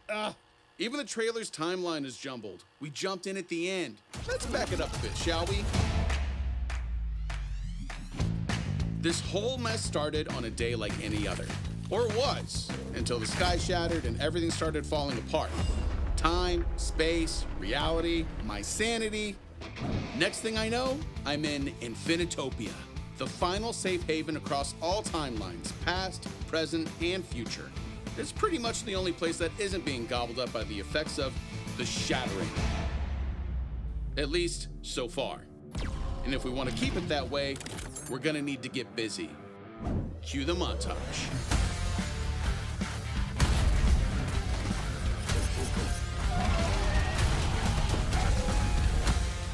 sweet. Even the trailer's timeline is jumbled. We jumped in at the end. Let's back it up a bit, shall we? This whole mess started on a day like any other. Or it was, until the sky shattered and everything started falling apart. Time, space, reality, my sanity. Next thing I know, I'm in Infinitopia, the final safe haven across all timelines, past, present, and future. It's pretty much the only place that isn't being gobbled up by the effects of the shattering. At least, so far. And if we want to keep it that way, we're gonna need to get busy. Cue the montage.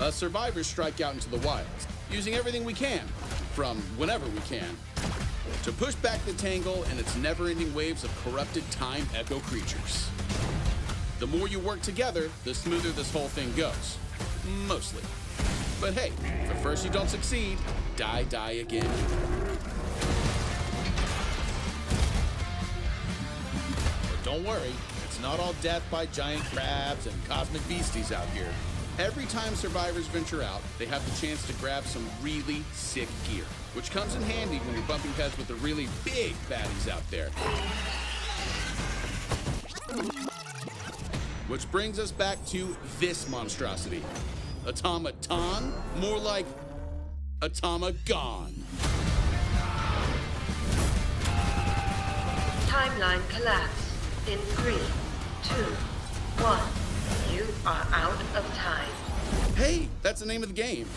Us survivors strike out into the wilds, using everything we can, from whenever we can, to push back the Tangle and its never-ending waves of corrupted time echo creatures. The more you work together, the smoother this whole thing goes. Mostly. But hey, if at first you don't succeed, die again. But don't worry, it's not all death by giant crabs and cosmic beasties out here. Every time survivors venture out, they have the chance to grab some really sick gear, which comes in handy when you're bumping heads with the really big baddies out there. Which brings us back to this monstrosity. Automaton? More like Automagon. Timeline collapse in 3, 2, 1. You are out of time. Hey, that's the name of the game.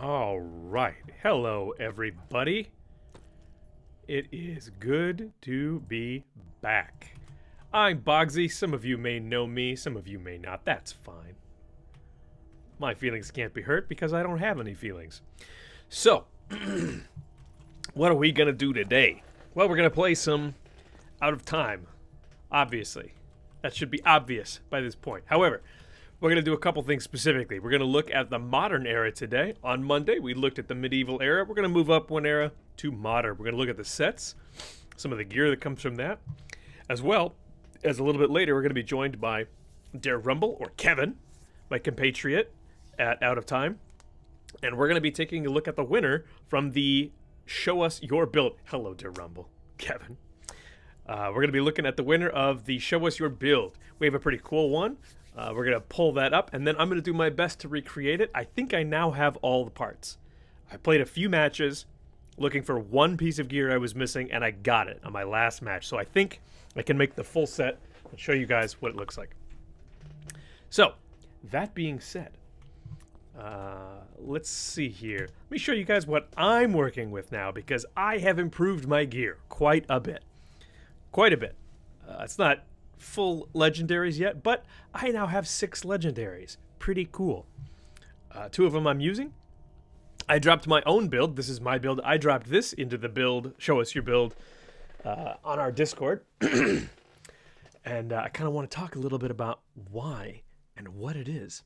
All right. Hello, everybody. It is good to be back. I'm Bogsy. Some of you may know me, some of you may not. That's fine. My feelings can't be hurt because I don't have any feelings. So, what are we going to do today? Well, we're going to play some Out of Time, obviously. That should be obvious by this point. However, we're going to do a couple things specifically. We're going to look at the modern era today. On Monday, we looked at the medieval era. We're going to move up one era to modern. We're going to look at the sets, some of the gear that comes from that, as well as a little bit later, we're going to be joined by Dare Rumble, or Kevin, my compatriot at Out of Time. And we're going to be taking a look at the winner from the Show Us Your Build. Hello, Dare Rumble, Kevin. We're going to be looking at the winner of the Show Us Your Build. We have a pretty cool one. We're going to pull that up, and then I'm going to do my best to recreate it. I think I now have all the parts. I played a few matches looking for one piece of gear I was missing, and I got it on my last match. So I think I can make the full set and show you guys what it looks like. So, that being said, let's see here. Let me show you guys what I'm working with now, because I have improved my gear quite a bit. Quite a bit. It's not full legendaries yet, but I now have 6 legendaries. Pretty cool. 2 of them I'm using. I dropped my own build. This is my build. I dropped this into the build, Show Us Your Build, on our Discord. And I kind of want to talk a little bit about why and what it is.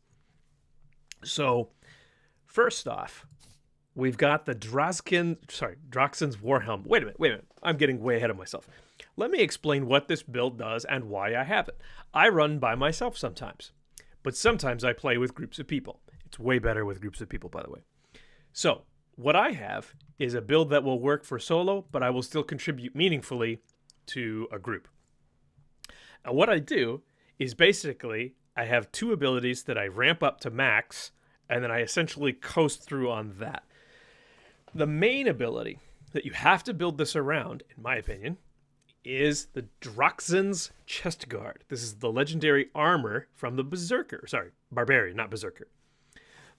So, first off, we've got the Droxen's Warhelm. Wait a minute. I'm getting way ahead of myself. Let me explain what this build does and why I have it. I run by myself sometimes, but sometimes I play with groups of people. It's way better with groups of people, by the way. So, what I have is a build that will work for solo, but I will still contribute meaningfully to a group. And what I do is basically, I have 2 abilities that I ramp up to max, and then I essentially coast through on that. The main ability that you have to build this around, in my opinion, is the Droxen's Chest Guard. This is the legendary armor from the Berserker. Sorry, Barbarian, not Berserker.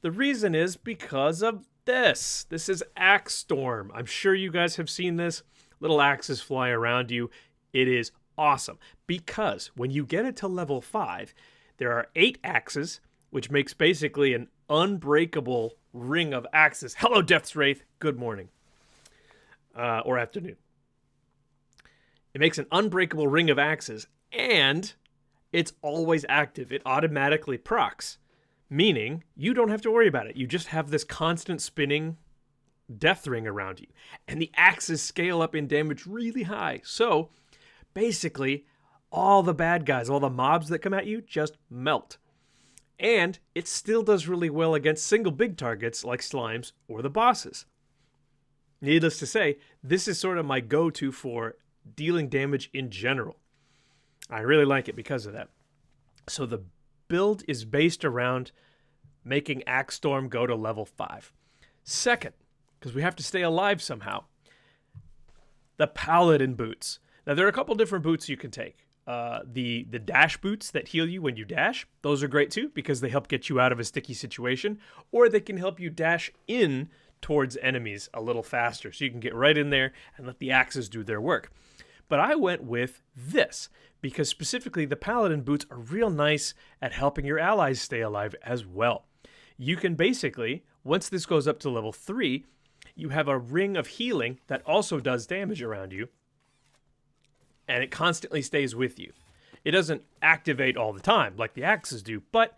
The reason is because of this. This is Axe Storm. I'm sure you guys have seen this. Little axes fly around you. It is awesome because when you get it to level 5, there are 8 axes, which makes basically an unbreakable ring of axes. Hello, Death's Wraith. Good morning. Or afternoon. It makes an unbreakable ring of axes, and it's always active. It automatically procs, meaning you don't have to worry about it. You just have this constant spinning death ring around you. And the axes scale up in damage really high. So basically, all the bad guys, all the mobs that come at you just melt. And it still does really well against single big targets like slimes or the bosses. Needless to say, this is sort of my go-to for dealing damage in general. I really like it because of that. So the build is based around making Axe Storm go to level 5. Second, because we have to stay alive somehow, the Paladin boots. Now, there are a couple different boots you can take. The dash boots that heal you when you dash, those are great too because they help get you out of a sticky situation, or they can help you dash in towards enemies a little faster so you can get right in there and let the axes do their work. But I went with this because specifically the Paladin boots are real nice at helping your allies stay alive as well. You can basically, once this goes up to level 3, you have a ring of healing that also does damage around you, and it constantly stays with you. It doesn't activate all the time like the axes do, but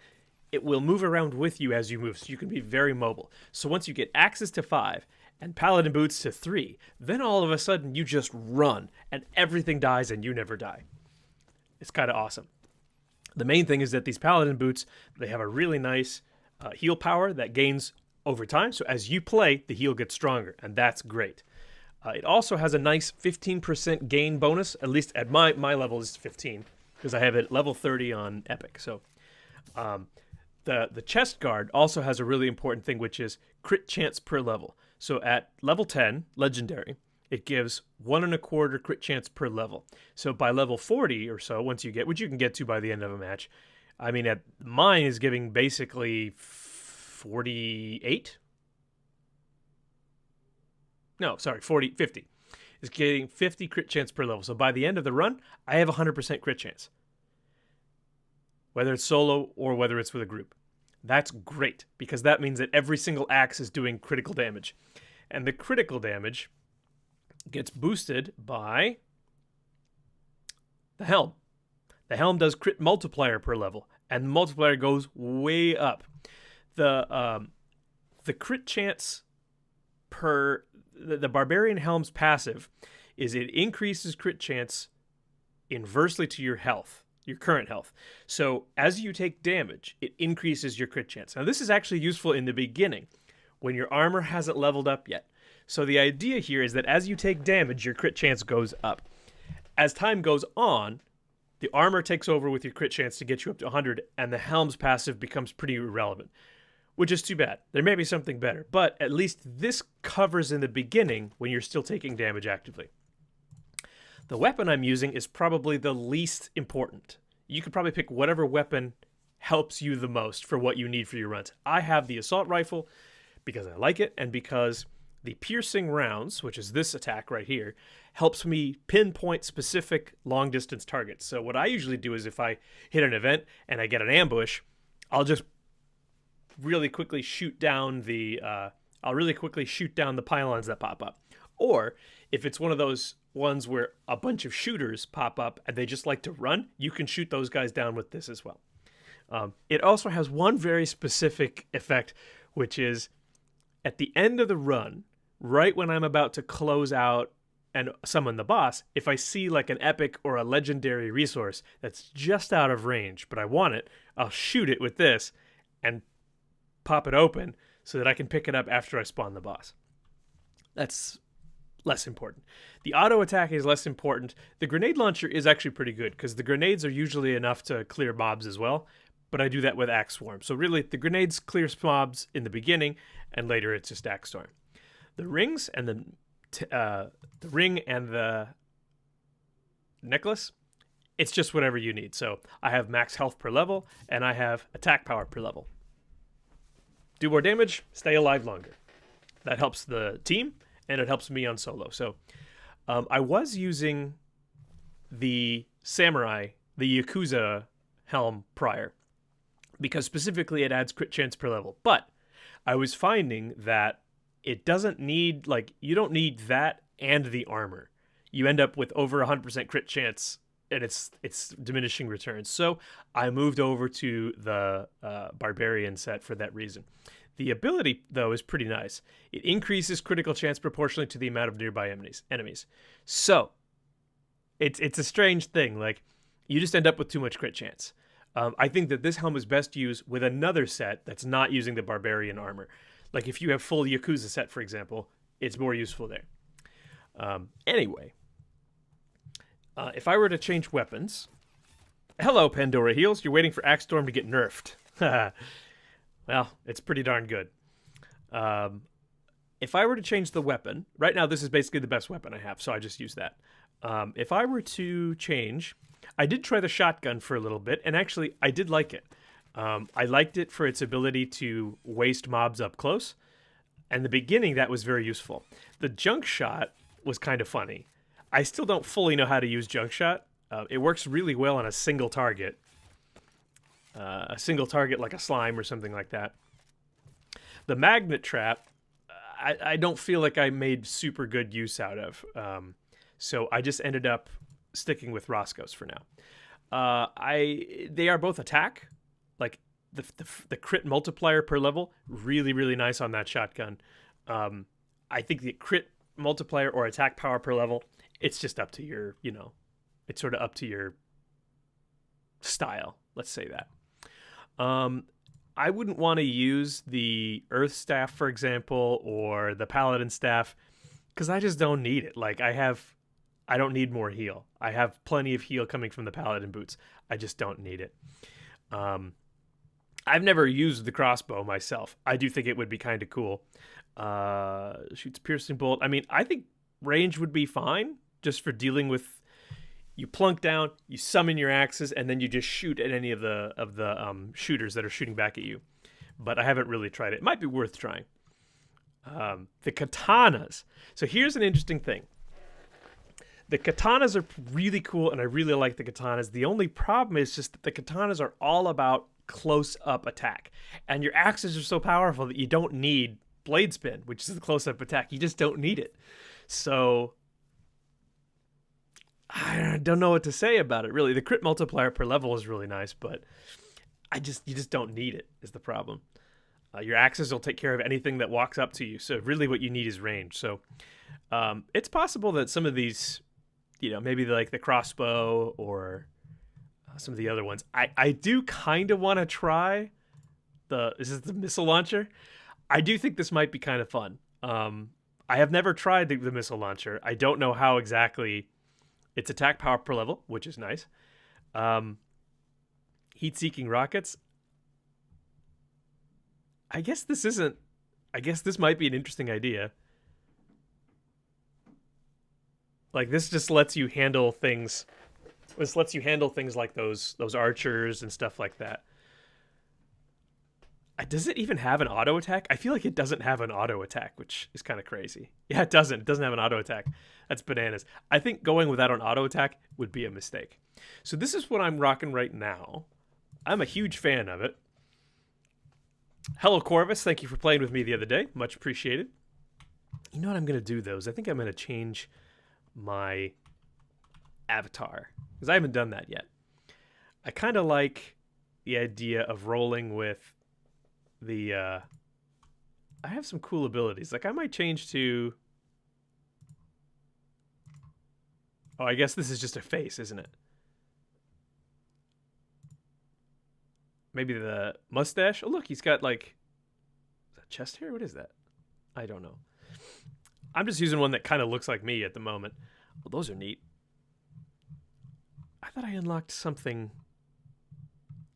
it will move around with you as you move, so you can be very mobile. So once you get axes to 5 and Paladin boots to 3, then all of a sudden you just run, and everything dies and you never die. It's kind of awesome. The main thing is that these Paladin boots, they have a really nice heal power that gains over time. So as you play, the heal gets stronger, and that's great. It also has a nice 15% gain bonus, at least at my level is 15, because I have it level 30 on Epic. So the chest guard also has a really important thing, which is crit chance per level. So at level 10, Legendary, it gives 1.25 crit chance per level. So by level 40 or so, once you get, which you can get to by the end of a match, I mean, mine is giving basically 48? No, sorry, 50. It's getting 50 crit chance per level. So by the end of the run, I have 100% crit chance. Whether it's solo or whether it's with a group. That's great, because that means that every single axe is doing critical damage. And the critical damage gets boosted by the helm. The helm does crit multiplier per level, and the multiplier goes way up. The crit chance per the Barbarian Helm's passive is it increases crit chance inversely to your health, your current health. So as you take damage, it increases your crit chance. Now this is actually useful in the beginning when your armor hasn't leveled up yet. So the idea here is that as you take damage, your crit chance goes up. As time goes on, the armor takes over with your crit chance to get you up to 100, and the Helm's passive becomes pretty irrelevant, which is too bad. There may be something better, but at least this covers in the beginning when you're still taking damage actively. The weapon I'm using is probably the least important. You could probably pick whatever weapon helps you the most for what you need for your runs. I have the assault rifle because I like it, and because the piercing rounds, which is this attack right here, helps me pinpoint specific long-distance targets. So what I usually do is if I hit an event and I get an ambush, I'll just really quickly shoot down the pylons that pop up. Or if it's one of those ones where a bunch of shooters pop up and they just like to run, you can shoot those guys down with this as well. It also has one very specific effect, which is at the end of the run, right when I'm about to close out and summon the boss, if I see like an epic or a legendary resource that's just out of range, but I want it, I'll shoot it with this and pop it open so that I can pick it up after I spawn the boss. That's less important. The auto attack is less important. The grenade launcher is actually pretty good because the grenades are usually enough to clear mobs as well, but I do that with Axe Swarm. So really, the grenades clear mobs in the beginning, and later it's just Axe Storm. The rings and the ring and the necklace, it's just whatever you need. So I have max health per level, and I have attack power per level. Do more damage, stay alive longer. That helps the team, and it helps me on solo. So I was using the Samurai, the Yakuza helm prior, because specifically it adds crit chance per level. But I was finding that it doesn't need, like, you don't need that and the armor. You end up with over 100% crit chance and it's diminishing returns. So I moved over to the Barbarian set for that reason. The ability, though, is pretty nice. It increases critical chance proportionally to the amount of nearby enemies. So it's a strange thing. Like, you just end up with too much crit chance. I think that this helm is best used with another set that's not using the Barbarian armor. Like, if you have full Yakuza set, for example, it's more useful there. Anyway, if I were to change weapons... Hello, Pandora Heals. You're waiting for Axe Storm to get nerfed. Well, it's pretty darn good. If I were to change the weapon... Right now, this is basically the best weapon I have, so I just use that. If I were to change... I did try the shotgun for a little bit, and actually, I did like it. I liked it for its ability to waste mobs up close. And the beginning, that was very useful. The junk shot was kind of funny. I still don't fully know how to use junk shot. It works really well on a single target. Like a slime or something like that. The magnet trap, I don't feel like I made super good use out of. So I just ended up sticking with Roscoe's for now. They are both attack. Like, the crit multiplier per level, really, really nice on that shotgun. I think the crit multiplier or attack power per level, it's just up to your, it's sort of up to your style. Let's say that. I wouldn't want to use the Earth Staff, for example, or the Paladin Staff, because I just don't need it. Like, I don't need more heal. I have plenty of heal coming from the Paladin Boots. I just don't need it. I've never used the crossbow myself. I do think it would be kind of cool. Shoots piercing bolt. I mean, I think range would be fine just for dealing with. You plunk down, you summon your axes, and then you just shoot at any of the shooters that are shooting back at you. But I haven't really tried it. It might be worth trying. The katanas. So here's an interesting thing. The katanas are really cool, and I really like the katanas. The only problem is just that the katanas are all about close-up attack. And your axes are so powerful that you don't need blade spin, which is the close-up attack. You just don't need it. So I don't know what to say about it, really. The crit multiplier per level is really nice, but you just don't need it, is the problem. Your axes will take care of anything that walks up to you, so really what you need is range. So it's possible that some of these, maybe like the crossbow or some of the other ones. I do kind of want to try is this the missile launcher? I do think this might be kind of fun. I have never tried the missile launcher. I don't know how exactly its attack power per level, which is nice. Heat-seeking rockets. I guess this might be an interesting idea. Like, this just lets you handle things. This lets you handle things like those archers and stuff like that. Does it even have an auto attack? I feel like it doesn't have an auto attack, which is kind of crazy. Yeah, it doesn't. It doesn't have an auto attack. That's bananas. I think going without an auto attack would be a mistake. So this is what I'm rocking right now. I'm a huge fan of it. Hello, Corvus. Thank you for playing with me the other day. Much appreciated. You know what I'm going to do, though, is I think I'm going to change my avatar, because I haven't done that yet. I kind of like the idea of rolling with the I have some cool abilities. Like, I might change to, oh, I guess this is just a face, isn't it? Maybe the mustache. Oh, look, he's got, like, is that chest hair? What is that? I don't know. I'm just using one that kind of looks like me at the moment. Well, those are neat. I thought I unlocked something.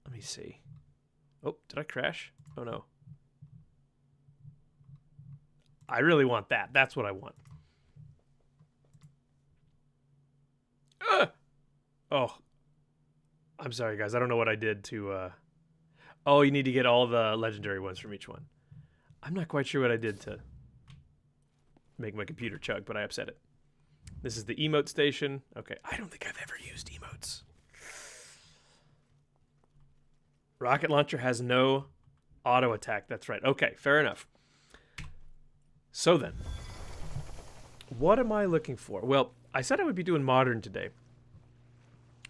Let me see. Oh, did I crash? Oh, no. I really want that. That's what I want. Oh. I'm sorry, guys. I don't know what I did to... Oh, you need to get all the legendary ones from each one. I'm not quite sure what I did to make my computer chug, but I upset it. This is the emote station. Okay, I don't think I've ever used emotes. Rocket launcher has no auto attack. That's right. Okay, fair enough. So then, what am I looking for? Well, I said I would be doing modern today.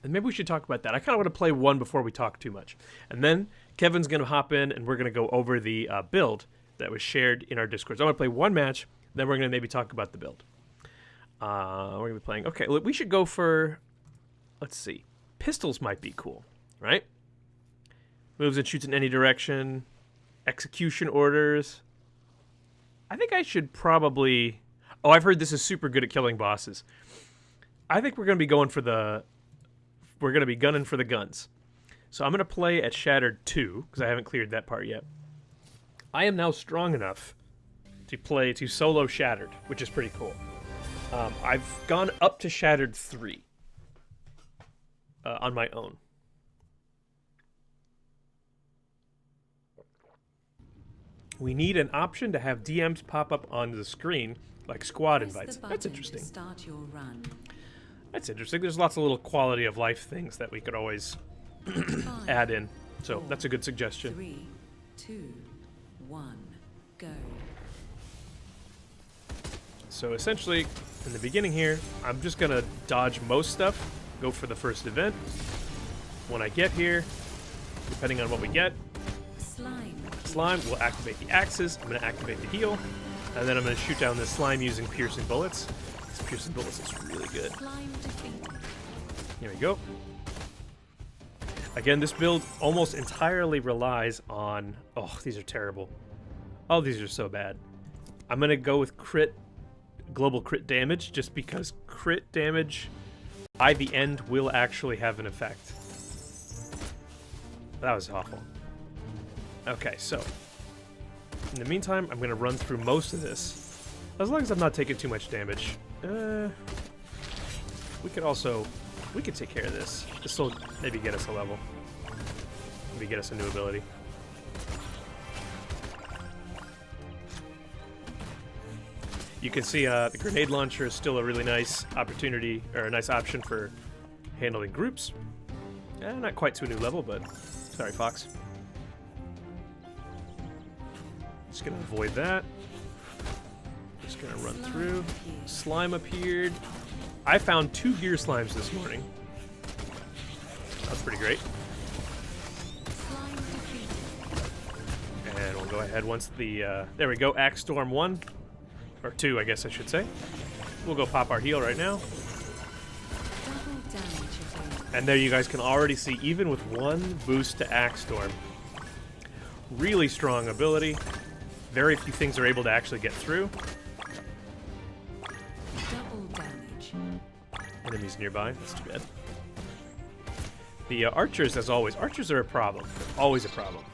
And maybe we should talk about that. I kind of want to play one before we talk too much. And then Kevin's going to hop in, and we're going to go over the build that was shared in our Discord. So I'm going to play one match, then we're going to maybe talk about the build. We're going to be playing... Okay, look, we should go for... Let's see. Pistols might be cool, right? Moves and shoots in any direction. Execution orders. I think I should probably... Oh, I've heard this is super good at killing bosses. I think we're going to be going for the... We're going to be gunning for the guns. So I'm going to play at Shattered 2, because I haven't cleared that part yet. I am now strong enough to solo Shattered, which is pretty cool. I've gone up to Shattered 3 on my own. We need an option to have DMs pop up on the screen, like squad invites. That's interesting. Start your run. That's interesting. There's lots of little quality of life things that we could always add in. So that's a good suggestion. 3, 2, 1, go. So essentially, in the beginning here, I'm just going to dodge most stuff, go for the first event. When I get here, depending on what we get, slime will activate the axes. I'm going to activate the heal, and then I'm going to shoot down this slime using piercing bullets. This piercing bullets is really good. Here we go. Again, this build almost entirely relies on... Oh, these are terrible. Oh, these are so bad. I'm going to go with global crit damage, just because crit damage by the end will actually have an effect. That was awful. Okay, so in the meantime, I'm going to run through most of this, as long as I'm not taking too much damage. We could take care of this. This will maybe get us a level. Maybe get us a new ability. You can see the grenade launcher is still a really nice opportunity, or a nice option for handling groups. Not quite to a new level, but sorry, Fox. Just gonna avoid that. Just gonna run through. Slime appeared. I found 2 gear slimes this morning. That's pretty great. And we'll go ahead once the... there we go, Axe Storm 1. Or 2, I guess I should say. We'll go pop our heal right now. And there you guys can already see, even with 1 boost to Axe Storm, really strong ability. Very few things are able to actually get through. Enemies nearby, that's too bad. The archers, as always, archers are a problem. Always a problem.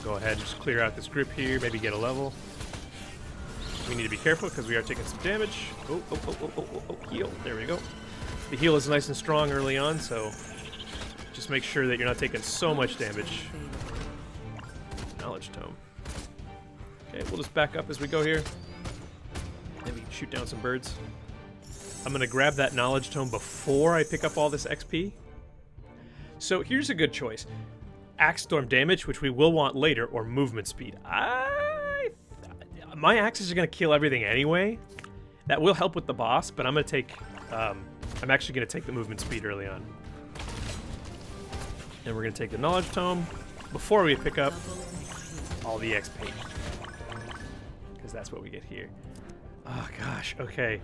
Go ahead and just clear out this grip here, maybe get a level. We need to be careful because we are taking some damage. Oh, heal. There we go. The heal is nice and strong early on, so just make sure that you're not taking so much damage. Knowledge Tome. Okay, we'll just back up as we go here. Maybe shoot down some birds. I'm going to grab that Knowledge Tome before I pick up all this XP. So here's a good choice. Axe Storm damage, which we will want later, or movement speed. My axes are going to kill everything anyway. That will help with the boss, but I'm going to take... I'm actually going to take the movement speed early on. And we're going to take the Knowledge Tome before we pick up all the XP. Because that's what we get here. Oh, gosh. Okay.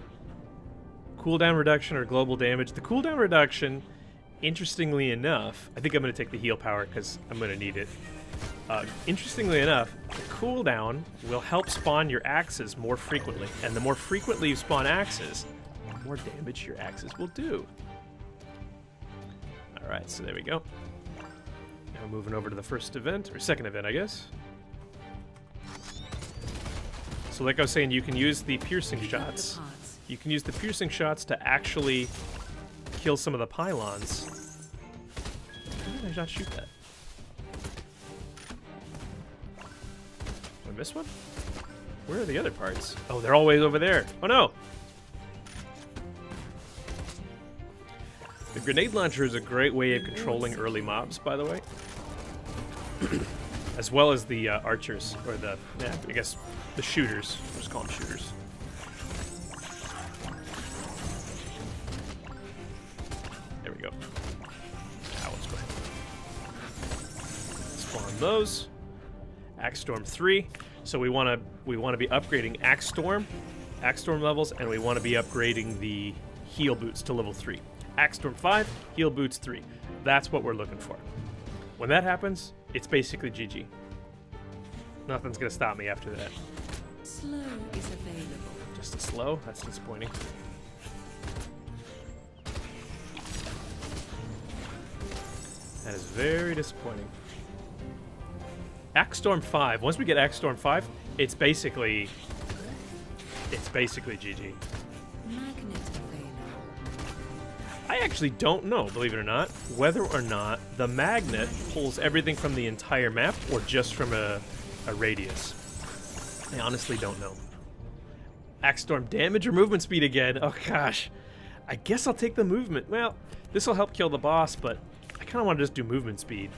Cooldown reduction or global damage. The cooldown reduction, interestingly enough... I think I'm going to take the heal power because I'm going to need it. Interestingly enough, the cooldown will help spawn your axes more frequently. And the more frequently you spawn axes, the more damage your axes will do. Alright, so there we go. Now moving over to the first event, or second event, I guess. So like I was saying, you can use the piercing shots. You can use the piercing shots to actually kill some of the pylons. Why did I not shoot that? Did I miss one? Where are the other parts? Oh, they're all way over there. Oh no! The grenade launcher is a great way of controlling early mobs, by the way. As well as the archers, or the, yeah, I guess, the shooters. We'll just call them shooters. of those. Axe Storm 3. So we want to be upgrading Axe Storm levels, and we want to be upgrading the heal boots to level 3. Axe Storm 5, heal boots 3. That's what we're looking for. When that happens, it's basically GG. Nothing's gonna stop me after that. Slow is available. Just a slow? That's disappointing. That is very disappointing. Axe Storm 5. Once we get Axe Storm 5, it's basically GG. Magnet available. I actually don't know, believe it or not, whether or not the magnet pulls everything from the entire map or just from a radius. I honestly don't know. Axe Storm damage or movement speed again. Oh gosh. I guess I'll take the movement. Well, this will help kill the boss, but I kind of want to just do movement speed.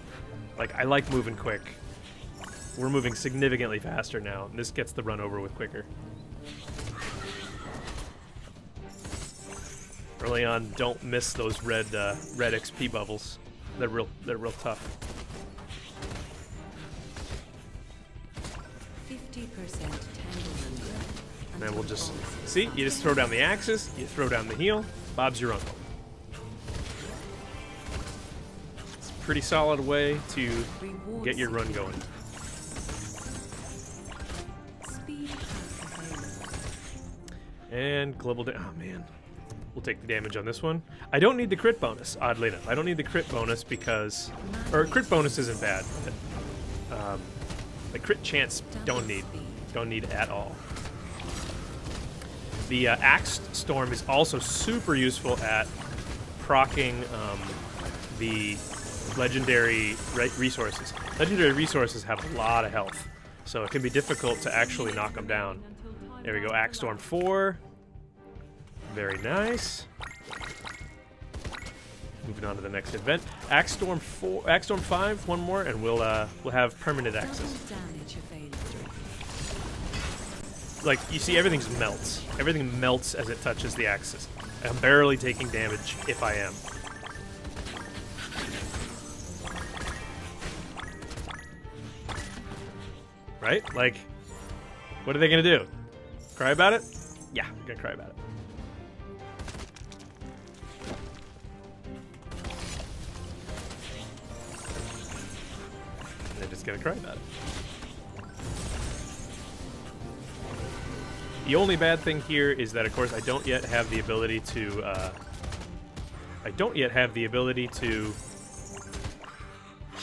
Like, I like moving quick. We're moving significantly faster now, and this gets the run over with quicker. Early on, don't miss those red XP bubbles. They're real tough. 50% tanglement. And then we'll just see. You just throw down the axes. You throw down the heal. Bob's your uncle. It's a pretty solid way to get your run going. Speed pack available. And global oh man. We'll take the damage on this one. I don't need the crit bonus, oddly enough. I don't need the crit bonus because... Or crit bonus isn't bad. But, the crit chance, don't need at all. The Axe Storm is also super useful at proccing the legendary resources. Legendary resources have a lot of health, so it can be difficult to actually knock them down. There we go, Axe Storm 4. Very nice. Moving on to the next event. Axe Storm 5, one more, and we'll have permanent axes. Damage available. Like, you see, everything melts. Everything melts as it touches the axes. I'm barely taking damage if I am. Right? Like, what are they gonna do? Cry about it? Yeah, they're gonna cry about it. They're just gonna cry about it. The only bad thing here is that, of course, I don't yet have the ability to.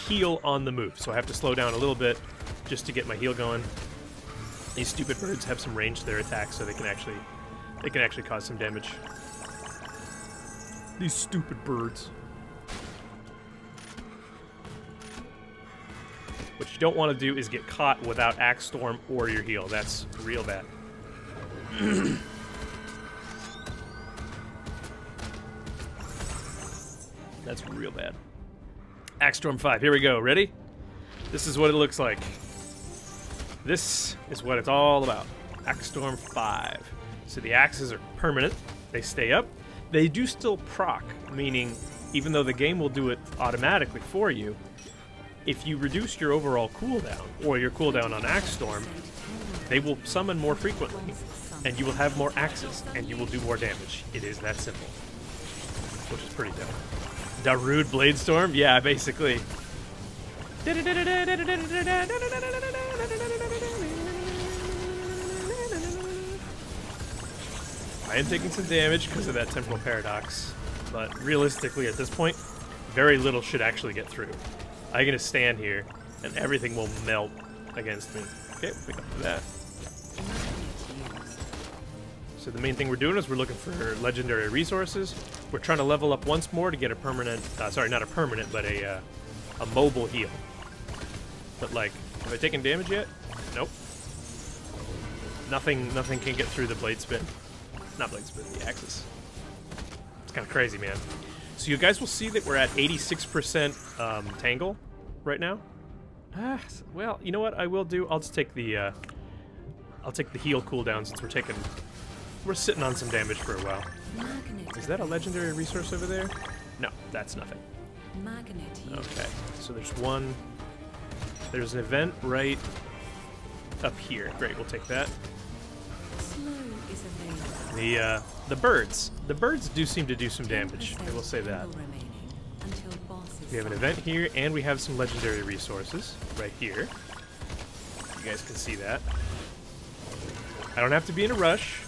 Heal on the move, so I have to slow down a little bit just to get my heal going. These stupid birds have some range to their attacks, so they can actually cause some damage. These stupid birds. What you don't want to do is get caught without Axe Storm or your heal. That's real bad. That's real bad. Axe Storm 5, here we go. Ready? This is what it looks like. This is what it's all about. Axe Storm 5. So the axes are permanent. They stay up. They do still proc, meaning even though the game will do it automatically for you, if you reduce your overall cooldown, or your cooldown on Axe Storm, they will summon more frequently, and you will have more axes, and you will do more damage. It is that simple. Which is pretty dope. Darude Blade Storm? Yeah, basically. I am taking some damage because of that temporal paradox, but realistically at this point, very little should actually get through. I'm gonna stand here, and everything will melt against me. Okay, we'll pick up for that. So the main thing we're doing is we're looking for legendary resources. We're trying to level up once more to get a permanent, sorry, not a permanent, but a mobile heal. But like, have I taken damage yet? Nope. Nothing can get through the blade spin. Not blade spin, the axis. It's kind of crazy, man. So you guys will see that we're at 86% tangle right now. Well, you know what I will do? I'll just take the heal cooldown since we're sitting on some damage for a while. Is that a legendary resource over there? No, that's nothing. Okay, so there's one There's an event right up here. Great, we'll take that. Slow is available. The birds. The birds do seem to do some damage. I will say that. Candle remaining until boss is We have an summoned. event here, and we have some legendary resources right here. You guys can see that. I don't have to be in a rush.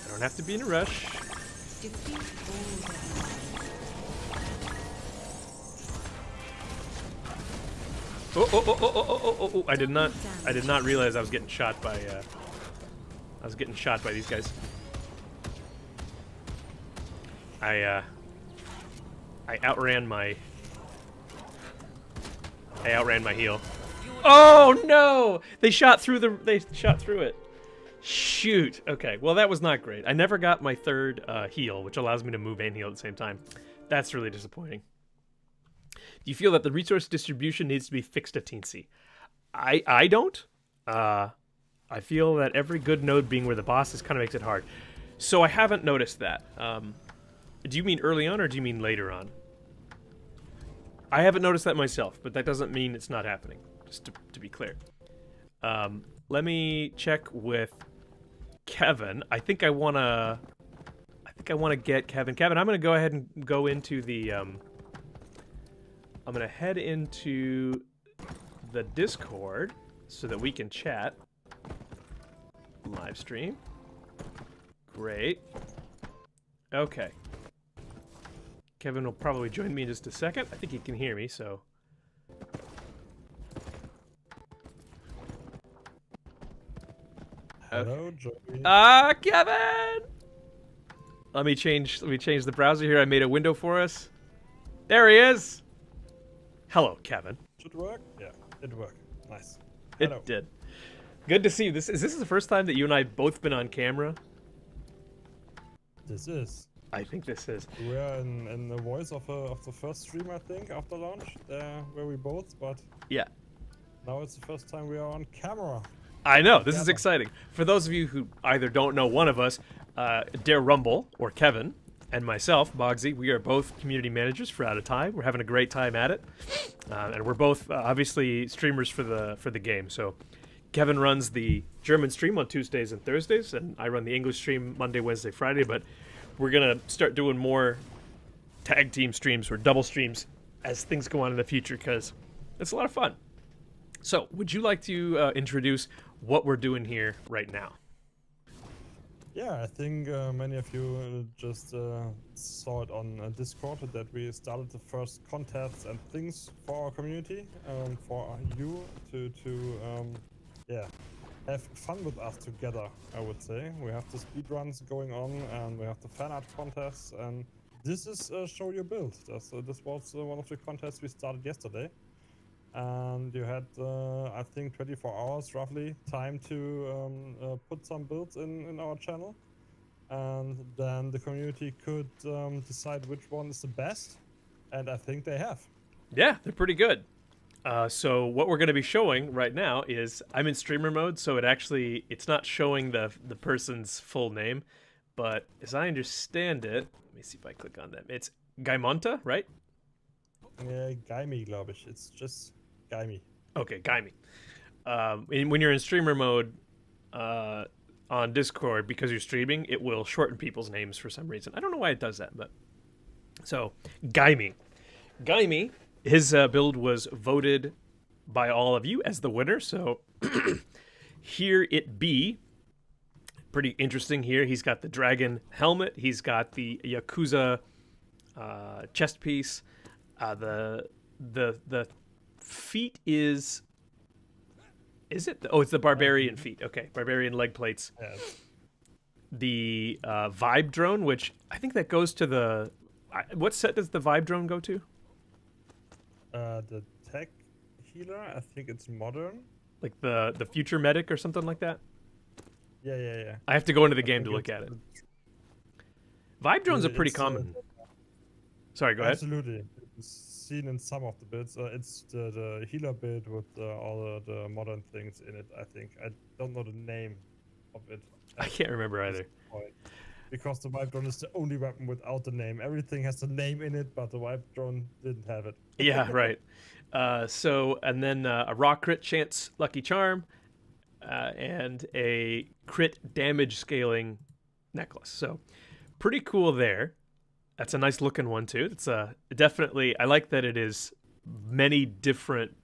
I don't have to be in a rush. Defeat all the enemies. Oh! I did not realize I was getting shot by these guys. I outran my heal. Oh no! They shot through it. Shoot. Okay. Well, that was not great. I never got my third heal, which allows me to move and heal at the same time. That's really disappointing. Do you feel that the resource distribution needs to be fixed a teensy? I don't. I feel that every good node being where the boss is kind of makes it hard. So I haven't noticed that. Do you mean early on or do you mean later on? I haven't noticed that myself, but that doesn't mean it's not happening. Just to be clear. Let me check with Kevin. I think I wanna get Kevin. Kevin, I'm gonna go ahead and go into the. I'm gonna head into the Discord so that we can chat. Live stream. Great. Okay. Kevin will probably join me in just a second. I think he can hear me, so. Hello, Joey. Kevin! Let me change the browser here. I made a window for us. There he is. Hello, Kevin. Should work? Yeah, it worked. Nice. It Hello. did. Good to see you. This is the first time that you and I both been on camera. This is. I think this is. We are in the voice of the first stream, I think, after launch, where we both, but Yeah. now it's the first time we are on camera. I know. This is Together. exciting. For those of you who either don't know one of us, Dare Rumble, or Kevin, and myself, Bogsy, we are both community managers for Out of Time. We're having a great time at it. And we're both obviously streamers for the game. So Kevin runs the German stream on Tuesdays and Thursdays, and I run the English stream Monday, Wednesday, Friday. But we're going to start doing more tag team streams or double streams as things go on in the future because it's a lot of fun. So would you like to introduce what we're doing here right now? Yeah, I think many of you just saw it on Discord that we started the first contests and things for our community, for you to have fun with us together, I would say. We have the speedruns going on and we have the fan art contests, and this is Show Your Build. This was one of the contests we started yesterday. And you had, I think, 24 hours roughly time to put some builds in our channel, and then the community could decide which one is the best, and I think they have. Yeah, they're pretty good. So what we're going to be showing right now is I'm in streamer mode, so it's not showing the person's full name, but as I understand it, let me see if I click on them. It's Gaimonta, right? Yeah, Gaimi, glaube ich. It's just Gaimi. Okay, Gaimi. When you're in streamer mode on Discord, because you're streaming, it will shorten people's names for some reason. I don't know why it does that, but so Gaimi. Gaimi, his build was voted by all of you as the winner. So here it be. Pretty interesting here. He's got the dragon helmet. He's got the Yakuza chest piece. The feet is it? Oh, it's the barbarian feet. Okay, barbarian leg plates. Yeah, The vibe drone, which I think that goes to the. What set does the vibe drone go to? the tech healer, I think it's modern. Like the future medic or something like that? Yeah. I have to go into the I game think to look at it's- it. Vibe drones are pretty it's, common. Sorry, go ahead. Absolutely. It's seen in some of the builds. It's the healer build with all the modern things in it, I think. I don't know the name of it. I can't remember at this either. point, because the wipe drone is the only weapon without the name. Everything has the name in it, but the wipe drone didn't have it. Yeah, right. And then a raw crit chance lucky charm, and a crit damage scaling necklace. So pretty cool there. That's a nice looking one too. It's definitely, I like that it is many different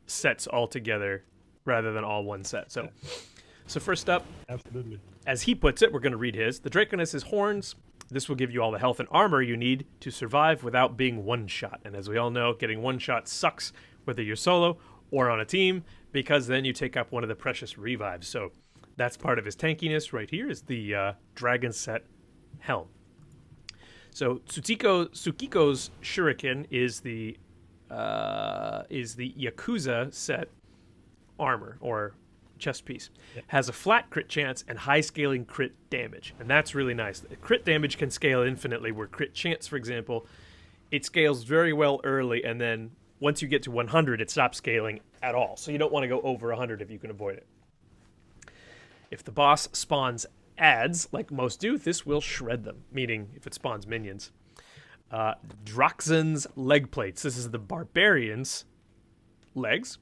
sets all together rather than all one set. So first up, Absolutely. as he puts it, we're going to read his. The Draconis' horns. This will give you all the health and armor you need to survive without being one-shot. And as we all know, getting one-shot sucks, whether you're solo or on a team, because then you take up one of the precious revives. So that's part of his tankiness right here, is the Dragon Set helm. So Tsukiko's Shuriken is the Yakuza set armor, or chest piece. Has a flat crit chance and high scaling crit damage, and that's really nice. Crit damage can scale infinitely, where crit chance, for example, it scales very well early, and then once you get to 100 it stops scaling at all, so you don't want to go over 100 if you can avoid it. If the boss spawns adds, like most do, this will shred them, meaning if it spawns minions. Droxen's leg plates. This is the barbarian's legs.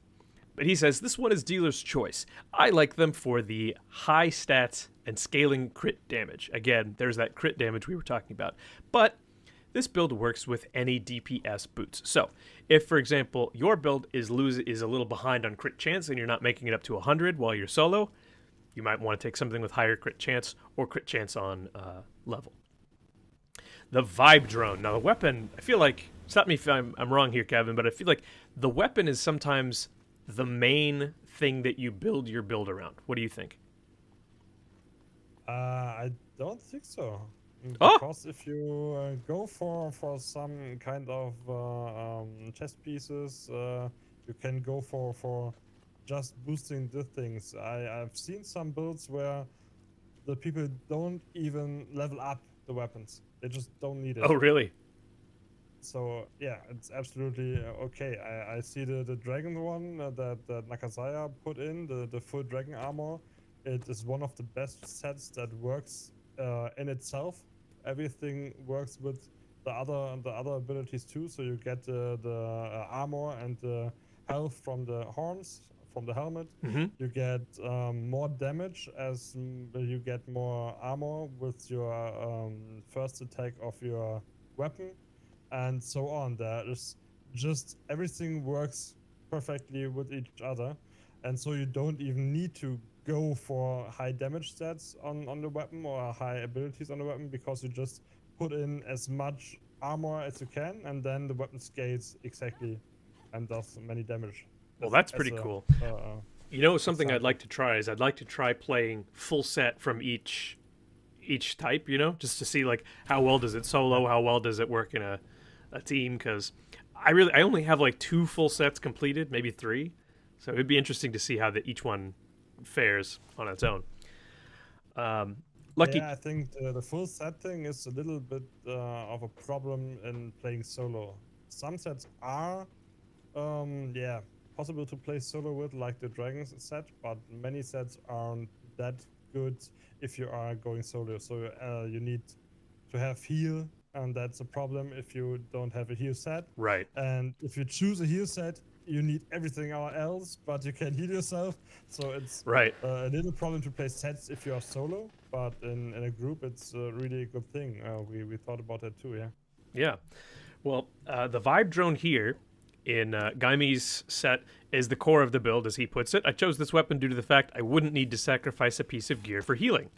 But he says, this one is dealer's choice. I like them for the high stats and scaling crit damage. Again, there's that crit damage we were talking about. But this build works with any DPS boots. So if, for example, your build is a little behind on crit chance and you're not making it up to 100 while you're solo, you might want to take something with higher crit chance or crit chance on level. The Vibe Drone. Now, the weapon, I feel like, stop me if I'm wrong here, Kevin, but I feel like the weapon is sometimes the main thing that you build your build around. What do you think? I don't think so. Oh! Because if you go for some kind of chest pieces, you can go for just boosting the things. I've seen some builds where the people don't even level up the weapons. They just don't need it. Oh, really? So yeah, it's absolutely okay. I see the dragon one that Nakazaya put in, the full dragon armor. It is one of the best sets that works in itself. Everything works with the other abilities too. So you get the armor and the health from the horns, from the helmet. Mm-hmm. You get more damage as you get more armor with your first attack of your weapon, and so on. There is just everything works perfectly with each other, and so you don't even need to go for high damage stats on the weapon or high abilities on the weapon, because you just put in as much armor as you can, and then the weapon scales exactly and does many damage. Well, that's pretty cool. You know, something I'd like to try is I'd like to try playing full set from each type, you know, just to see like how well does it solo, how well does it work in a team, because I only have like 2 full sets completed, maybe 3, so it'd be interesting to see how each one fares on its own. Lucky. Yeah, I think the full set thing is a little bit of a problem in playing solo. Some sets are possible to play solo with, like the Dragons set, but many sets aren't that good if you are going solo. So you need to have heal, and that's a problem if you don't have a heal set. Right. And if you choose a heal set, you need everything else, but you can heal yourself. So it's right. A little problem to play sets if you are solo, but in a group, it's really a good thing. We thought about that too, yeah. Yeah. Well, the Vibe Drone here in Gaimi's set is the core of the build, as he puts it. I chose this weapon due to the fact I wouldn't need to sacrifice a piece of gear for healing.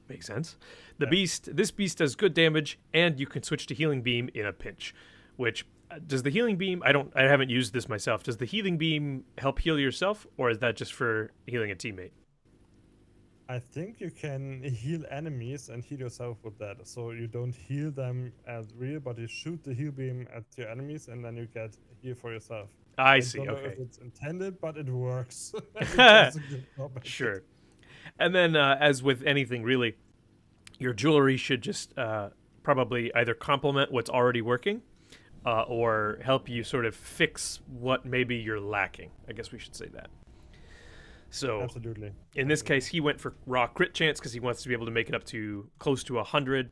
Makes sense. This beast does good damage, and you can switch to Healing Beam in a pinch. Which does the Healing Beam? I haven't used this myself. Does the Healing Beam help heal yourself, or is that just for healing a teammate? I think you can heal enemies and heal yourself with that. So you don't heal them as real, but you shoot the heal beam at your enemies, and then you get heal for yourself. I see. Don't know Okay. if it's intended, but it works. Sure. And then, as with anything, really, your jewelry should just probably either complement what's already working, or help you sort of fix what maybe you're lacking. I guess we should say that. So, absolutely. In this case, he went for raw crit chance because he wants to be able to make it up to close to 100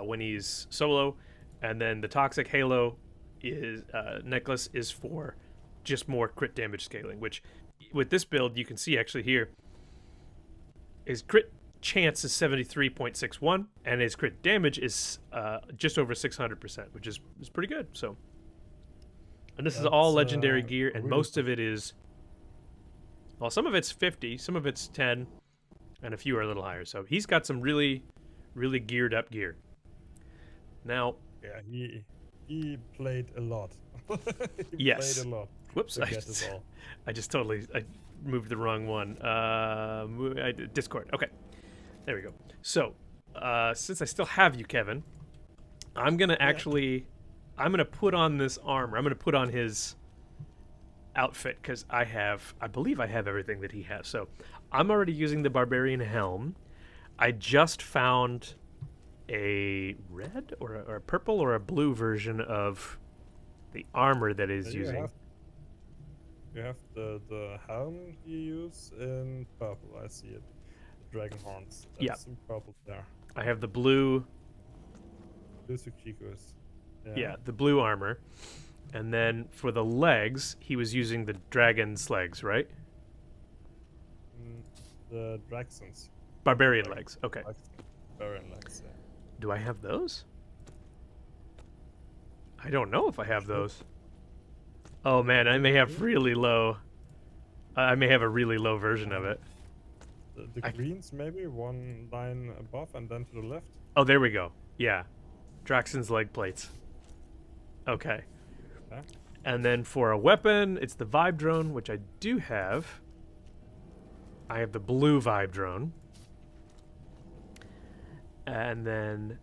when he's solo, and then the Toxic Halo necklace is for just more crit damage scaling, which with this build you can see actually here his crit chance is 73.61 and his crit damage is just over 600%, which is pretty good. So, and this is all legendary gear, and really most of it is, well, some of it's 50, some of it's 10, and a few are a little higher. So he's got some really geared up gear. Now, yeah, he played a lot. He yes. played a lot. Whoops, To get it all. I just totally moved the wrong one. Discord. Okay, there we go. So, since I still have you, Kevin, I'm gonna I'm gonna put on this armor. I'm gonna put on his outfit because I believe I have everything that he has. So, I'm already using the barbarian helm. I just found a red or a purple or a blue version of the armor that is using. You have the helm you use in purple. I see it. The dragon horns. That's in purple there. I have the blue. Blue Tsuchikus. Yeah, the blue armor. And then for the legs, he was using the dragon's legs, right? The Draxons. Barbarian legs. Okay. Barbarian legs, yeah. Do I have those? I don't know if I have those. Oh man, I may have really low. I may have a really low version of it. The greens maybe one line above and then to the left. Oh, there we go. Yeah, Draxon's leg plates. Okay. And then for a weapon, it's the Vibe Drone, which I do have. I have the blue Vibe Drone. And then,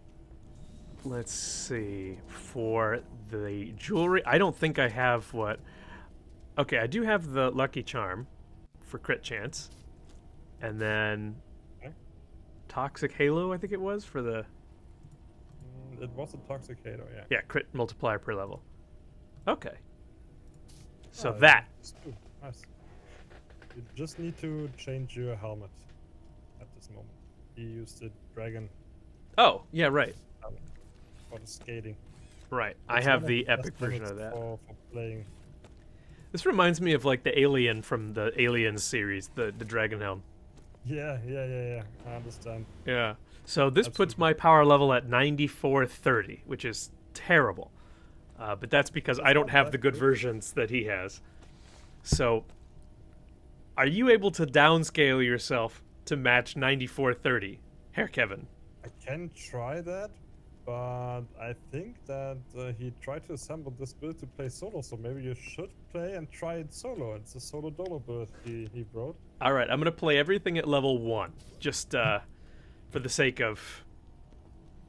let's see, for the jewelry, I don't think I have what... Okay, I do have the Lucky Charm for crit chance. And then Toxic Halo, I think it was, for the... It was a Toxic Halo, yeah. Yeah, crit multiplier per level. Okay. So Oh, that. yeah. Nice. You just need to change your helmet at this moment. You used the dragon Oh, yeah, right. for the skating. Right. It's I have one the of epic best version of helmets that. for playing. This reminds me of like the Alien from the Aliens series, the Dragon Helm. Yeah. I understand. Yeah. So this puts my power level at 9430, which is terrible. But that's because I don't have the good versions that he has. So, are you able to downscale yourself to match 9430, Herr Kevin? I can try that, but I think that he tried to assemble this build to play solo, so maybe you should play and try it solo. It's a solo dolo build he wrote. All right, I'm going to play everything at level 1, just for the sake of...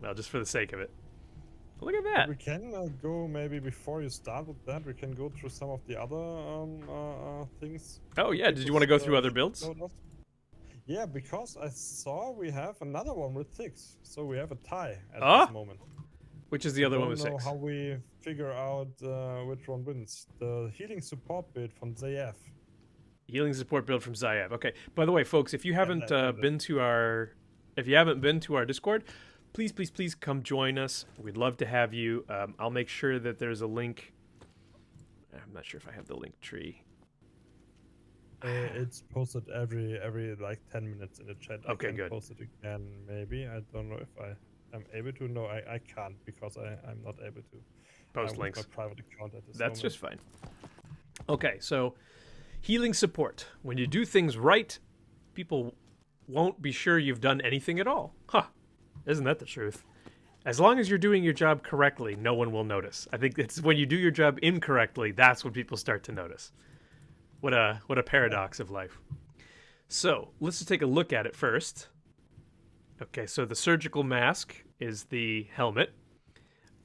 Well, just for the sake of it. Look at that. We can go maybe before you start with that. We can go through some of the other things. Oh yeah, did you want to go through other builds? Yeah, because I saw we have another one with 6, so we have a tie at this moment. Which is the other one with I don't 6? know how we figure out which one wins. The healing support build from ZF. Healing support build from Zayav. Okay. By the way, folks, if you haven't been to our Discord, please come join us. We'd love to have you. I'll make sure that there's a link. I'm not sure if I have the link tree. It's posted every like 10 minutes in the chat. Okay, I can good. post it again, maybe. I don't know if I am able to. No, I can't because I'm not able to Post links. My private account at this That's moment. just fine. Okay, so healing support. When you do things right, people won't be sure you've done anything at all. Huh. Isn't that the truth? As long as you're doing your job correctly, no one will notice. I think it's when you do your job incorrectly, that's when people start to notice. What a paradox of life. So, let's just take a look at it first. Okay, so the surgical mask is the helmet.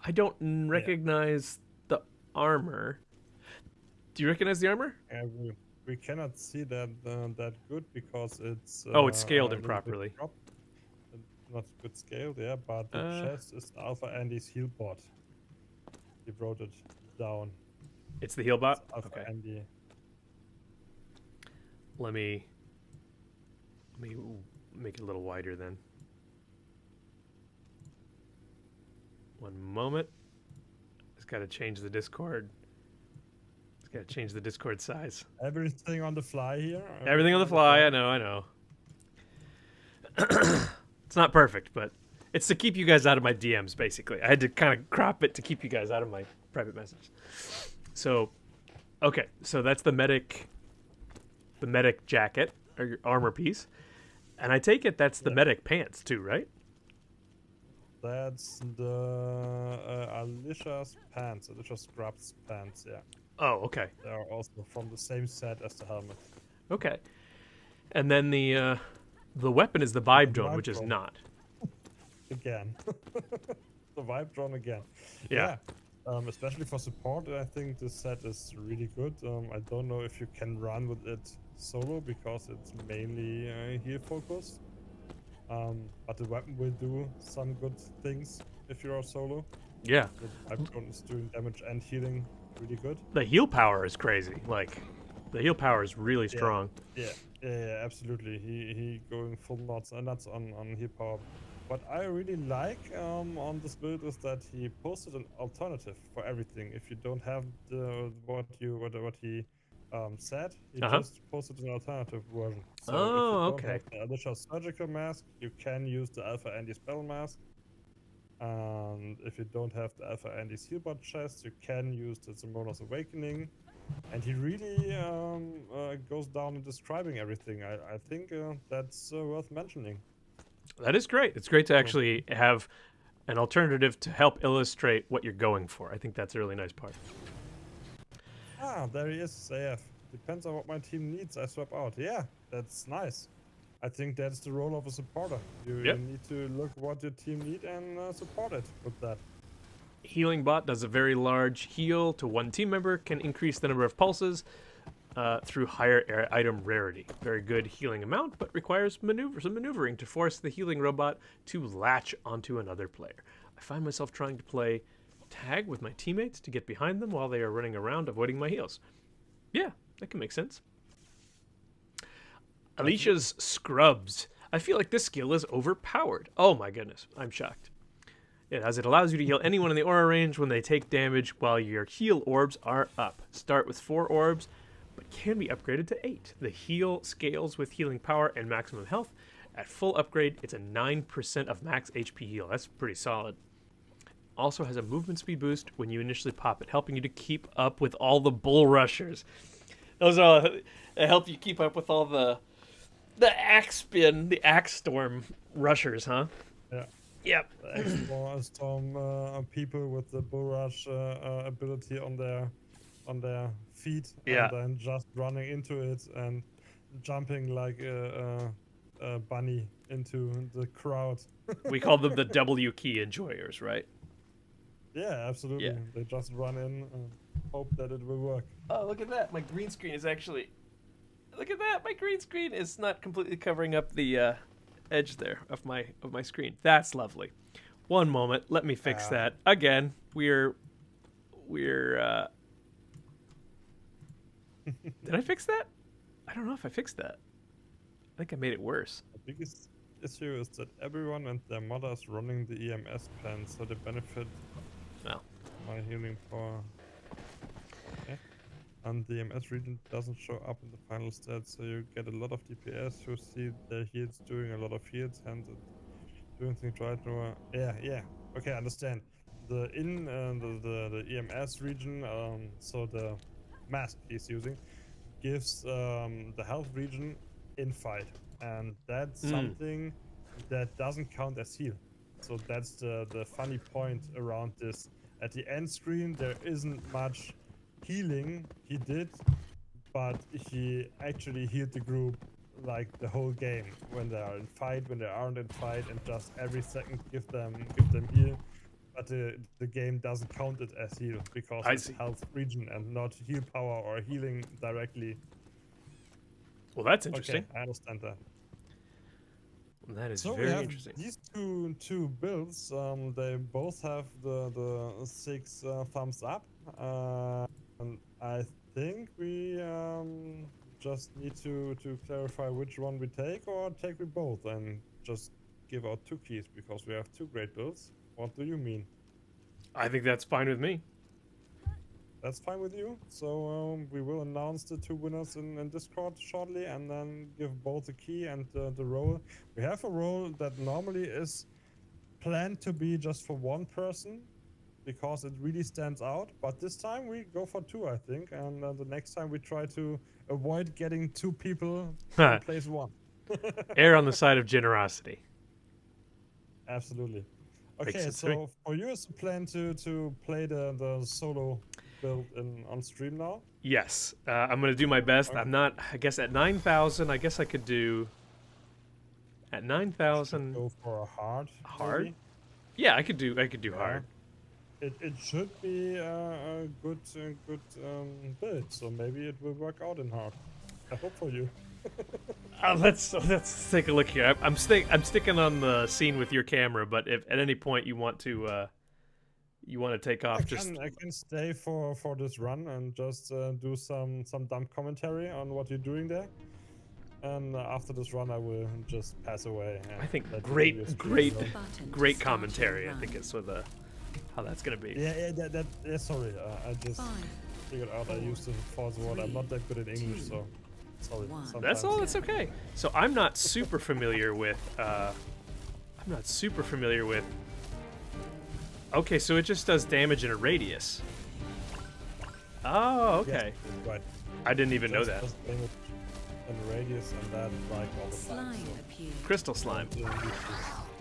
I don't recognize the armor. Do you recognize the armor? We cannot see that that good because it's it's scaled a little bit improperly. cropped. Not good scaled, yeah, but the chest is Alpha Andy's heal bot. He wrote it down. It's the heal bot? Alpha Okay. Andy. Let me make it a little wider then. One moment. Just got to change the Discord. Just Gotta change the Discord size. Everything on the fly here. Everything on the fly. I know. It's not perfect, but it's to keep you guys out of my DMs, basically. I had to kind of crop it to keep you guys out of my private messages. So, okay, so that's the medic jacket or your armor piece, and I take it that's the medic pants too, right? That's the Alicia's pants, Alicia Scrub's pants. Yeah, Oh, okay, they are also from the same set as the helmet. okay. And then the weapon is the vibe drone, vibe which is drone. not. Again, the vibe drone again. Yeah. Especially for support, I think this set is really good. I don't know if you can run with it solo because it's mainly heal focused. But the weapon will do some good things if you are solo. Yeah. The vibe drone is doing damage and healing really good. The heal power is crazy. Like, the heal power is really strong. Yeah, absolutely. He going full nuts on heal power. What I really like on this build is that he posted an alternative for everything. If you don't have what he said, he just posted an alternative version. So if you don't have the Alicia surgical mask, you can use the Alpha Andy's battle mask. And if you don't have the Alpha Andy's healbot chest, you can use the Simona's Awakening. And he really goes down in describing everything. I think that's worth mentioning. That is great. It's great to actually have an alternative to help illustrate what you're going for. I think that's a really nice part. Ah, there he is, AF. Depends on what my team needs, I swap out. Yeah, that's nice. I think that's the role of a supporter. You need to look what your team need and support it with that. Healing bot does a very large heal to one team member, can increase the number of pulses through higher item rarity. Very good healing amount, but requires some maneuvering to force the healing robot to latch onto another player. I find myself trying to play tag with my teammates to get behind them while they are running around avoiding my heals. Yeah, that can make sense. Alicia's Scrubs. I feel like this skill is overpowered. Oh my goodness, I'm shocked. As it allows you to heal anyone in the aura range when they take damage while your heal orbs are up. Start with 4 orbs, but can be upgraded to 8. The heal scales with healing power and maximum health. At full upgrade, it's a 9% of max HP heal. That's pretty solid. Also has a movement speed boost when you initially pop it, helping you to keep up with all the bull rushers. Those are that help you keep up with all the axe spin, the axe storm rushers, huh? Yeah. Yep. Storm people with the bull rush ability on their feet, Yeah. and then just running into it and jumping like a bunny into the crowd. We call them the W key enjoyers, right? Yeah, absolutely. Yeah. They just run in and hope that it will work. Oh, look at that. My green screen is actually... Look at that. My green screen is not completely covering up the edge there of my screen. That's lovely. One moment. Let me fix that. Again, we're Did I fix that? I don't know if I fixed that. I think I made it worse. The biggest issue is that everyone and their mother is running the EMS plan, so they benefit Well, my healing power. Okay. And the EMS region doesn't show up in the final stats, so you get a lot of DPS who see their heals doing a lot of heals and doing things right. Yeah. Okay, I understand. The EMS region, so the mask he's using, gives the health region in fight, and that's something that doesn't count as heal. So that's the funny point around this. At the end screen, there isn't much healing he did, but he actually healed the group like the whole game when they are in fight, when they aren't in fight, and just every second give them heal. But the game doesn't count it as heal because it's health region and not heal power or healing directly. well, that's interesting. Okay, I understand that. That is So very we have interesting. these two builds. They both have the 6 thumbs up. And I think we just need to clarify which one we take, or take we both and just give out 2 keys because we have 2 great builds. What do you mean? I think that's fine with me. that's fine with you. So we will announce the 2 winners in Discord shortly, and then give both the key and the role. We have a role that normally is planned to be just for 1 person, because it really stands out. But this time we go for 2, I think, and the next time we try to avoid getting 2 people in place 1. Err on the side of generosity. Absolutely. Makes Okay, sense to me. so for you, it's a plan to play the solo build on stream now. Yes, I'm gonna do my best. Okay. I'm not. I guess at 9,000, I guess I could do. At 9,000, Go for a hard. hard? maybe. Yeah, I could do Yeah. hard. It should be a good build, so maybe it will work out in hard. I hope for you. Let's take a look here. I'm sticking on the scene with your camera, but if at any point you want to take off, I can stay for this run and just do some dumb commentary on what you're doing there. And after this run, I will just pass away. And I think let you great do your stream great alone. Button to great start commentary. your I think run. it's with how that's gonna be. Yeah, sorry. I just 5, figured out I used the false word. I'm not that good in English, so sorry. one. That's Sometimes- all. That's okay. So I'm not super familiar with. Okay, so it just does damage in a radius. Oh, Yes, okay. right. I didn't even know Just that. does damage and radius and that like all the time. Slime So appears. Crystal slime. don't use this.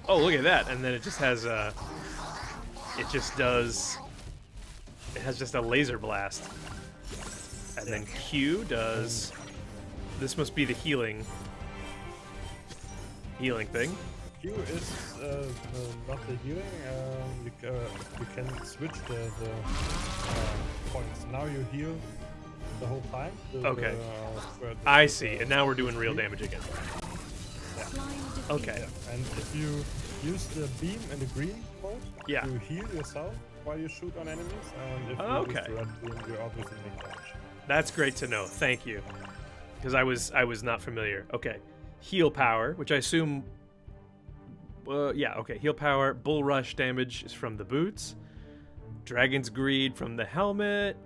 Oh, look at that. And then it just has it has just a laser blast. And then Q does, this must be the healing thing. Q is not the healing. You can switch the points. Now you heal the whole time. Okay. Square- I see. And now we're doing real damage again. Slime defeated. Okay. Yeah. And if you use the beam in the green mode, Yeah. you heal yourself while you shoot on enemies. And if you Okay. use the red beam, you obviously make damage. That's great to know. Thank you. Because I was not familiar. Okay. Heal power, which I assume yeah, okay. Heal power, bull rush damage is from the boots. Dragon's greed from the helmet.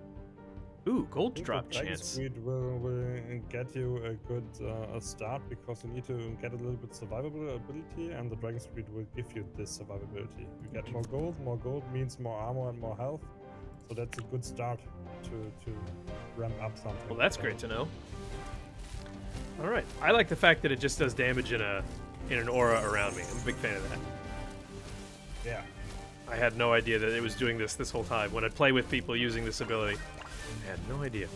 Ooh, I gold think drop the Dragon's chance. Greed will get you a good start, because you need to get a little bit survivable ability, and the Dragon's Greed will give you this survivability. You get more gold means more armor and more health, so that's a good start to ramp up something. Well, that's great to know. All right. I like the fact that it just does damage in an aura around me. I'm a big fan of that. Yeah. I had no idea that it was doing this whole time. When I play with people using this ability, I had no idea.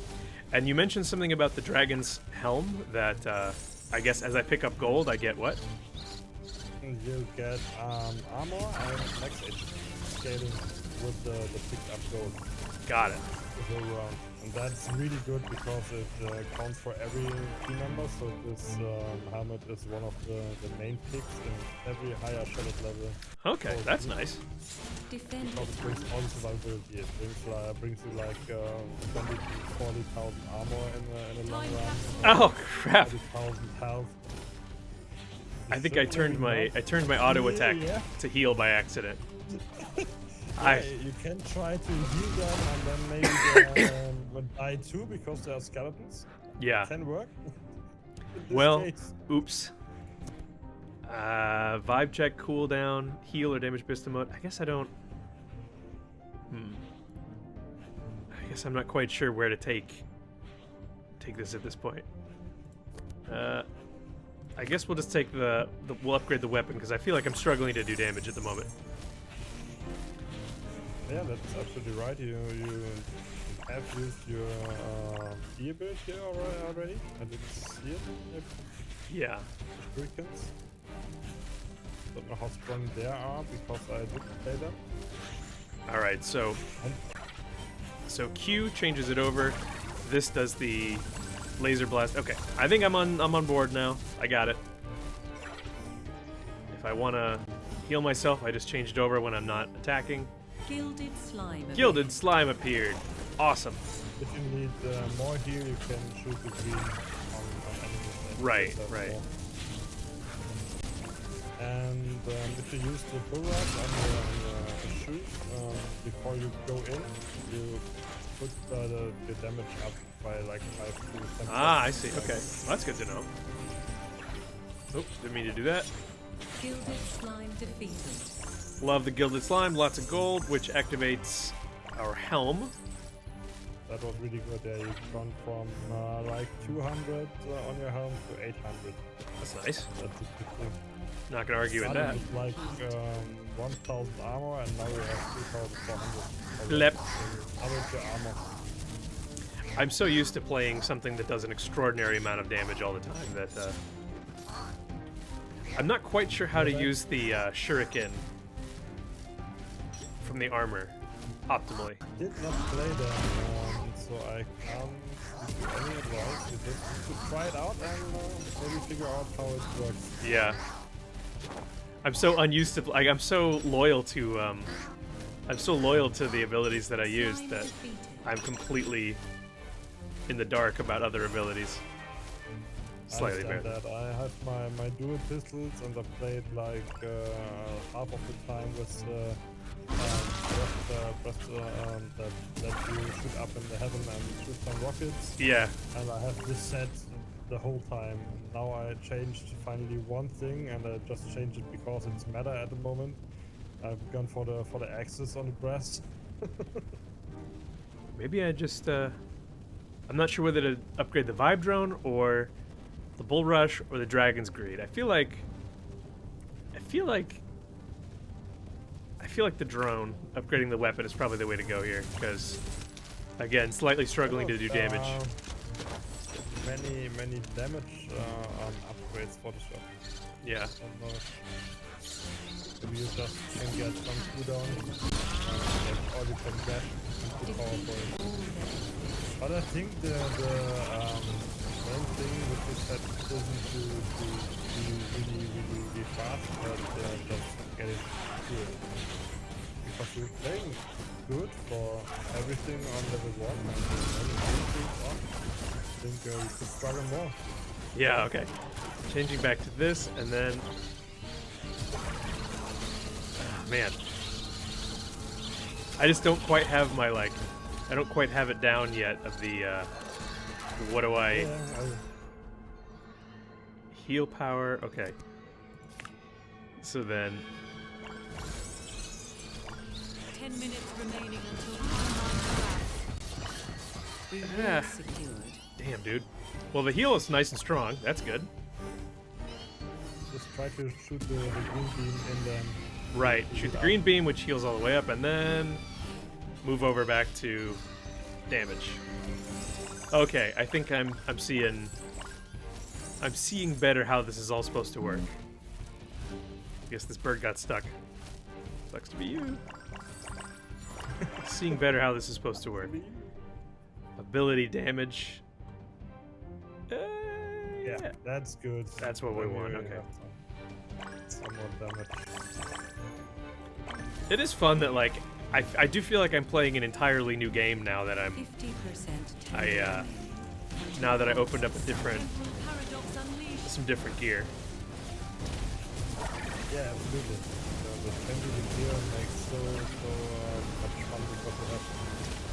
And you mentioned something about the dragon's helm that I guess as I pick up gold, I get what? You get armor and max HP scaling with the picked up gold Got it. the whole round. And that's really good because it counts for every team member. So this helmet is one of the main picks in every higher shadowed level. Okay, that's nice. Defend Because it brings all the survivability. It brings you like 20 to 40,000 armor in the long run. Oh crap! 40,000 health. I think I turned my auto attack Yeah. to heal by accident. Yeah, you can try to heal them and then maybe they die too because they are skeletons. Yeah. Can work. In this Well, case. oops. Vibe check, cooldown, heal or damage pistol mode. I guess I don't. I guess I'm not quite sure where to take this at this point. I guess we'll just take we'll upgrade the weapon because I feel like I'm struggling to do damage at the moment. Yeah, that's absolutely right. You have used your E ability here already. I didn't see it. Yeah. Hurricanes. Don't know how strong they are because I didn't play them. All right. So Q changes it over. This does the laser blast. Okay. I think I'm on board now. I got it. If I want to heal myself, I just change it over when I'm not attacking. Gilded slime. Gilded slime appeared. Awesome. If you need more heal, you can shoot the green on enemies. Right, That's right. more. And if you use the bull rush on the shoot, before you go in, you put the damage up by like 5 to 10. Ah, I see. Okay. Well, that's good to know. Oops, didn't mean to do that. Gilded slime defeated. Love the Gilded Slime. Lots of gold, which activates our helm. That was really good. Yeah, you've gone from like 200 on your helm to 800. That's nice. That's a good thing. Not gonna argue with that. Started with like 1000 armor, and now we have 2400. Lep. Double the armor. I'm so used to playing something that does an extraordinary amount of damage all the time that I'm not quite sure how to use the shuriken from the armor optimally. Did not play them, so I can't give you any advice. You just need to try it out and maybe figure out how it works. Yeah. I'm so unused to like I'm so loyal to the abilities that I use Slime that defeated. I'm completely in the dark about other abilities. Slightly I understand better. that. I have my dual pistols, and I played like half of the time with that you shoot up in the heaven and shoot some rockets. Yeah. And I have this set the whole time. Now I changed finally one thing, and I just changed it because it's meta at the moment. I've gone for the axis on the breast. Maybe I just I'm not sure whether to upgrade the Vibe Drone or the Bull Rush or the Dragon's Greed. I feel like the drone, upgrading the weapon, is probably the way to go here, because again, slightly struggling to do damage. Many damage upgrades for the shop. Yeah. Maybe you just can get some cooldown, that's all you can get into power points. But I think the main thing with this set isn't to be really fast, but just get it good. Because you're playing good for everything on level 1 and everything on. I think you could struggle more. Yeah, okay. Changing back to this, and then... Ah, man. I just don't quite have my, like... I don't quite have it down yet of the, what do I... Yeah, Heal power, okay. So then... 10 minutes remaining until online Yeah. Reward secured. Damn, dude. Well, the heal is nice and strong. That's good. just try to shoot the green beam and then... Right. Shoot the green beam, which heals all the way up, and then move over back to damage. Okay, I think I'm seeing better how this is all supposed to work. I guess this bird got stuck. Sucks to be you. Seeing better how this is supposed to work. Ability damage. Yeah, that's good. That's what we want, okay. Some more damage. It is fun that, like, I do feel like I'm playing an entirely new game now that I'm 50% now that I opened up a different Paradox unleashed. some different gear. Yeah, absolutely. The changing the gear makes so much fun because we have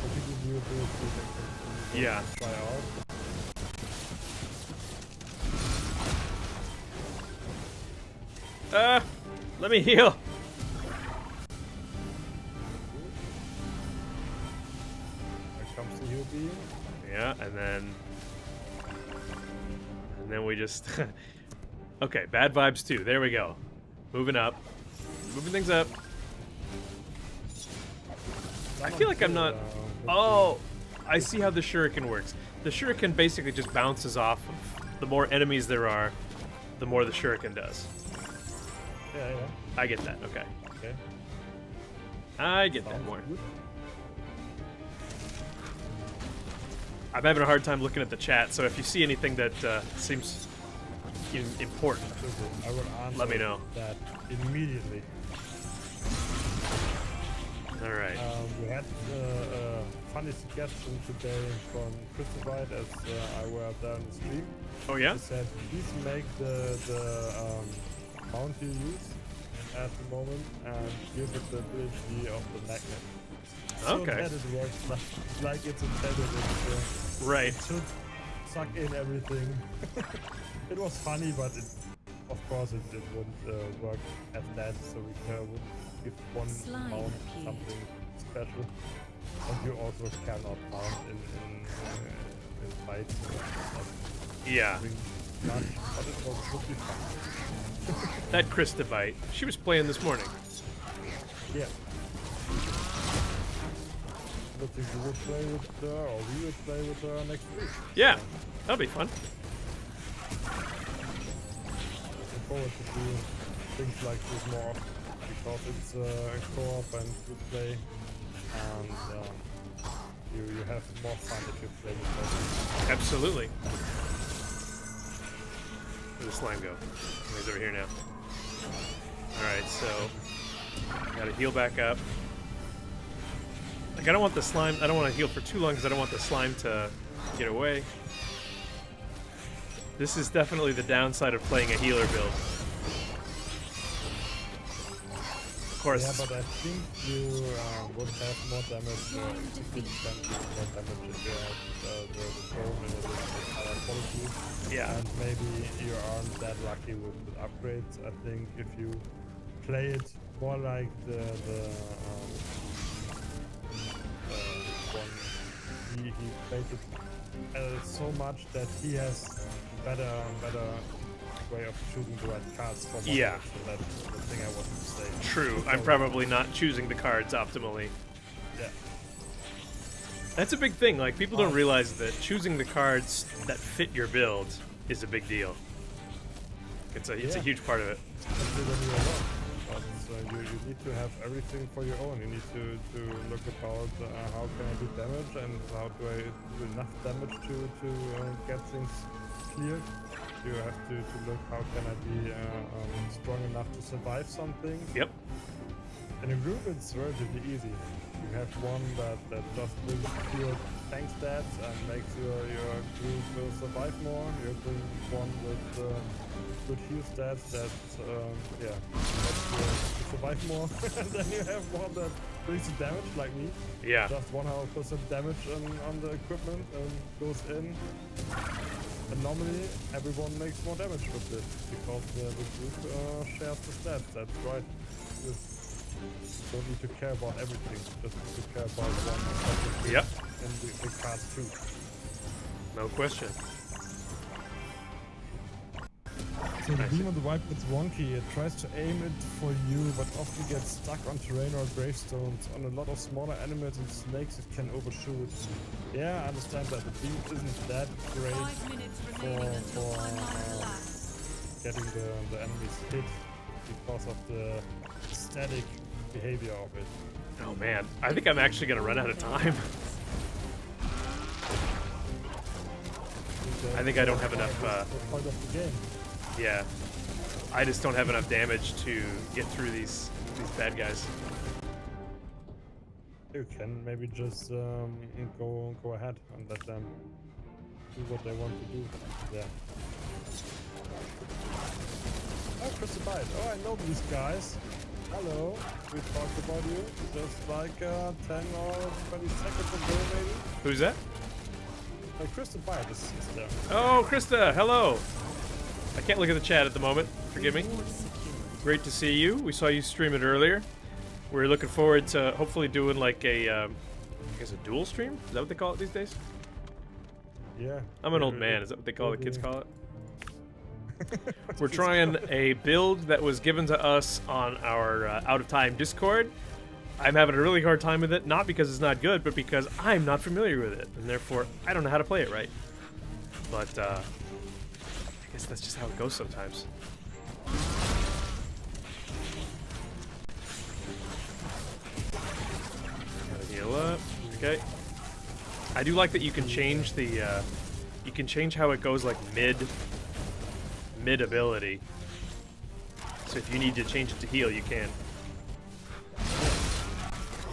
completely new abilities that we Yeah. try out. Let me heal. Here comes the heal beam. Yeah, and then we just okay, bad vibes too. There we go. Moving up. Moving things up. I feel like I'm not Oh, I see how the shuriken works. The shuriken basically just bounces off of the more enemies there are, the more the shuriken does. Yeah. I get that. Okay. Okay. I get that Sounds more. good. I'm having a hard time looking at the chat, so if you see anything that seems important, Absolutely. I will answer Let me know. that immediately. all right. We had a funny suggestion today from Christopher as I were there on the stream. Oh yeah. He said, please make the mount you use at the moment and give it the ability of the magnet. so Okay. that it works like it's intended. Right. It should suck in everything. It was funny, but of course it wouldn't work as that, so we would give one Slime mount appeared. something special. And you also cannot mount in fights. Yeah. Much, but it would be fun. That Krista bite. She was playing this morning. Yeah. I think we will play with her, or we will play with her next week. Yeah. That'll be fun. Looking forward to doing things like this more often, because it's co-op and you play, and you have more fun if you play with others. Absolutely. Where'd the slime go? He's over here now. Alright, so gotta heal back up. Like, I don't want the slime, I don't want to heal for too long because I don't want the slime to get away. This is definitely the downside of playing a healer build. Of course. Yeah, but I think you would have more damage, more damage if you have the drone in a higher quality. Yeah. And maybe you aren't that lucky with upgrades. I think if you play it more like the one, he played it so much that he has better way of choosing the right cards for one. Yeah. So that's the thing I wanted to say. True. I'm probably not choosing the cards optimally. Yeah. That's a big thing. Like, people don't realize that choosing the cards that fit your build is a big deal. It's a huge part of it. Especially when you're alone. But you need to have everything for your own. You need to look about how can I do damage and how do I do enough damage to get things cleared. You have to look how can I be strong enough to survive something. Yep. In a group it's relatively easy. You have one that just brings pure tank stats and makes your group survive more. You bring one with good heal stats that helps you to survive more. And then you have one that brings the damage like me. Yeah. Just 100% damage on the equipment and goes in. And normally everyone makes more damage with it because the group shares the stats. That's right. You don't need to care about everything. Just need to care about one. Yep. And the cards too. No question. So the beam on the wipe gets wonky. It tries to aim it for you, but often gets stuck on terrain or gravestones. On a lot of smaller animals and snakes, it can overshoot. Yeah, I understand that. The beam isn't that great 5 minutes remaining until for timeline elapsed. getting the enemies hit because of the static behavior of it. Oh man, I think I'm actually gonna run out of time. I think I don't have enough. The point of the game. Yeah, I just don't have enough damage to get through these bad guys. You can maybe just go ahead and let them do what they want to do. Yeah. Oh, Crystal Bite. Oh, I know these guys. Hello. We talked about you just like 10 or 20 seconds ago, maybe. Who's that? Crystal Bite is there. Oh, Krista, hello. I can't look at the chat at the moment. Forgive me. Reward secured. Great to see you. We saw you stream it earlier. We're looking forward to hopefully doing like a, I guess a dual stream? Is that what they call it these days? Yeah. I'm an old man. Is that what they call it? Kids call it? We're trying a build that was given to us on our Out of Time Discord. I'm having a really hard time with it, not because it's not good, but because I'm not familiar with it, and therefore I don't know how to play it right. But I guess that's just how it goes sometimes. Gotta heal up. Okay. I do like that you can change the you can change how it goes like mid ability. So if you need to change it to heal, you can.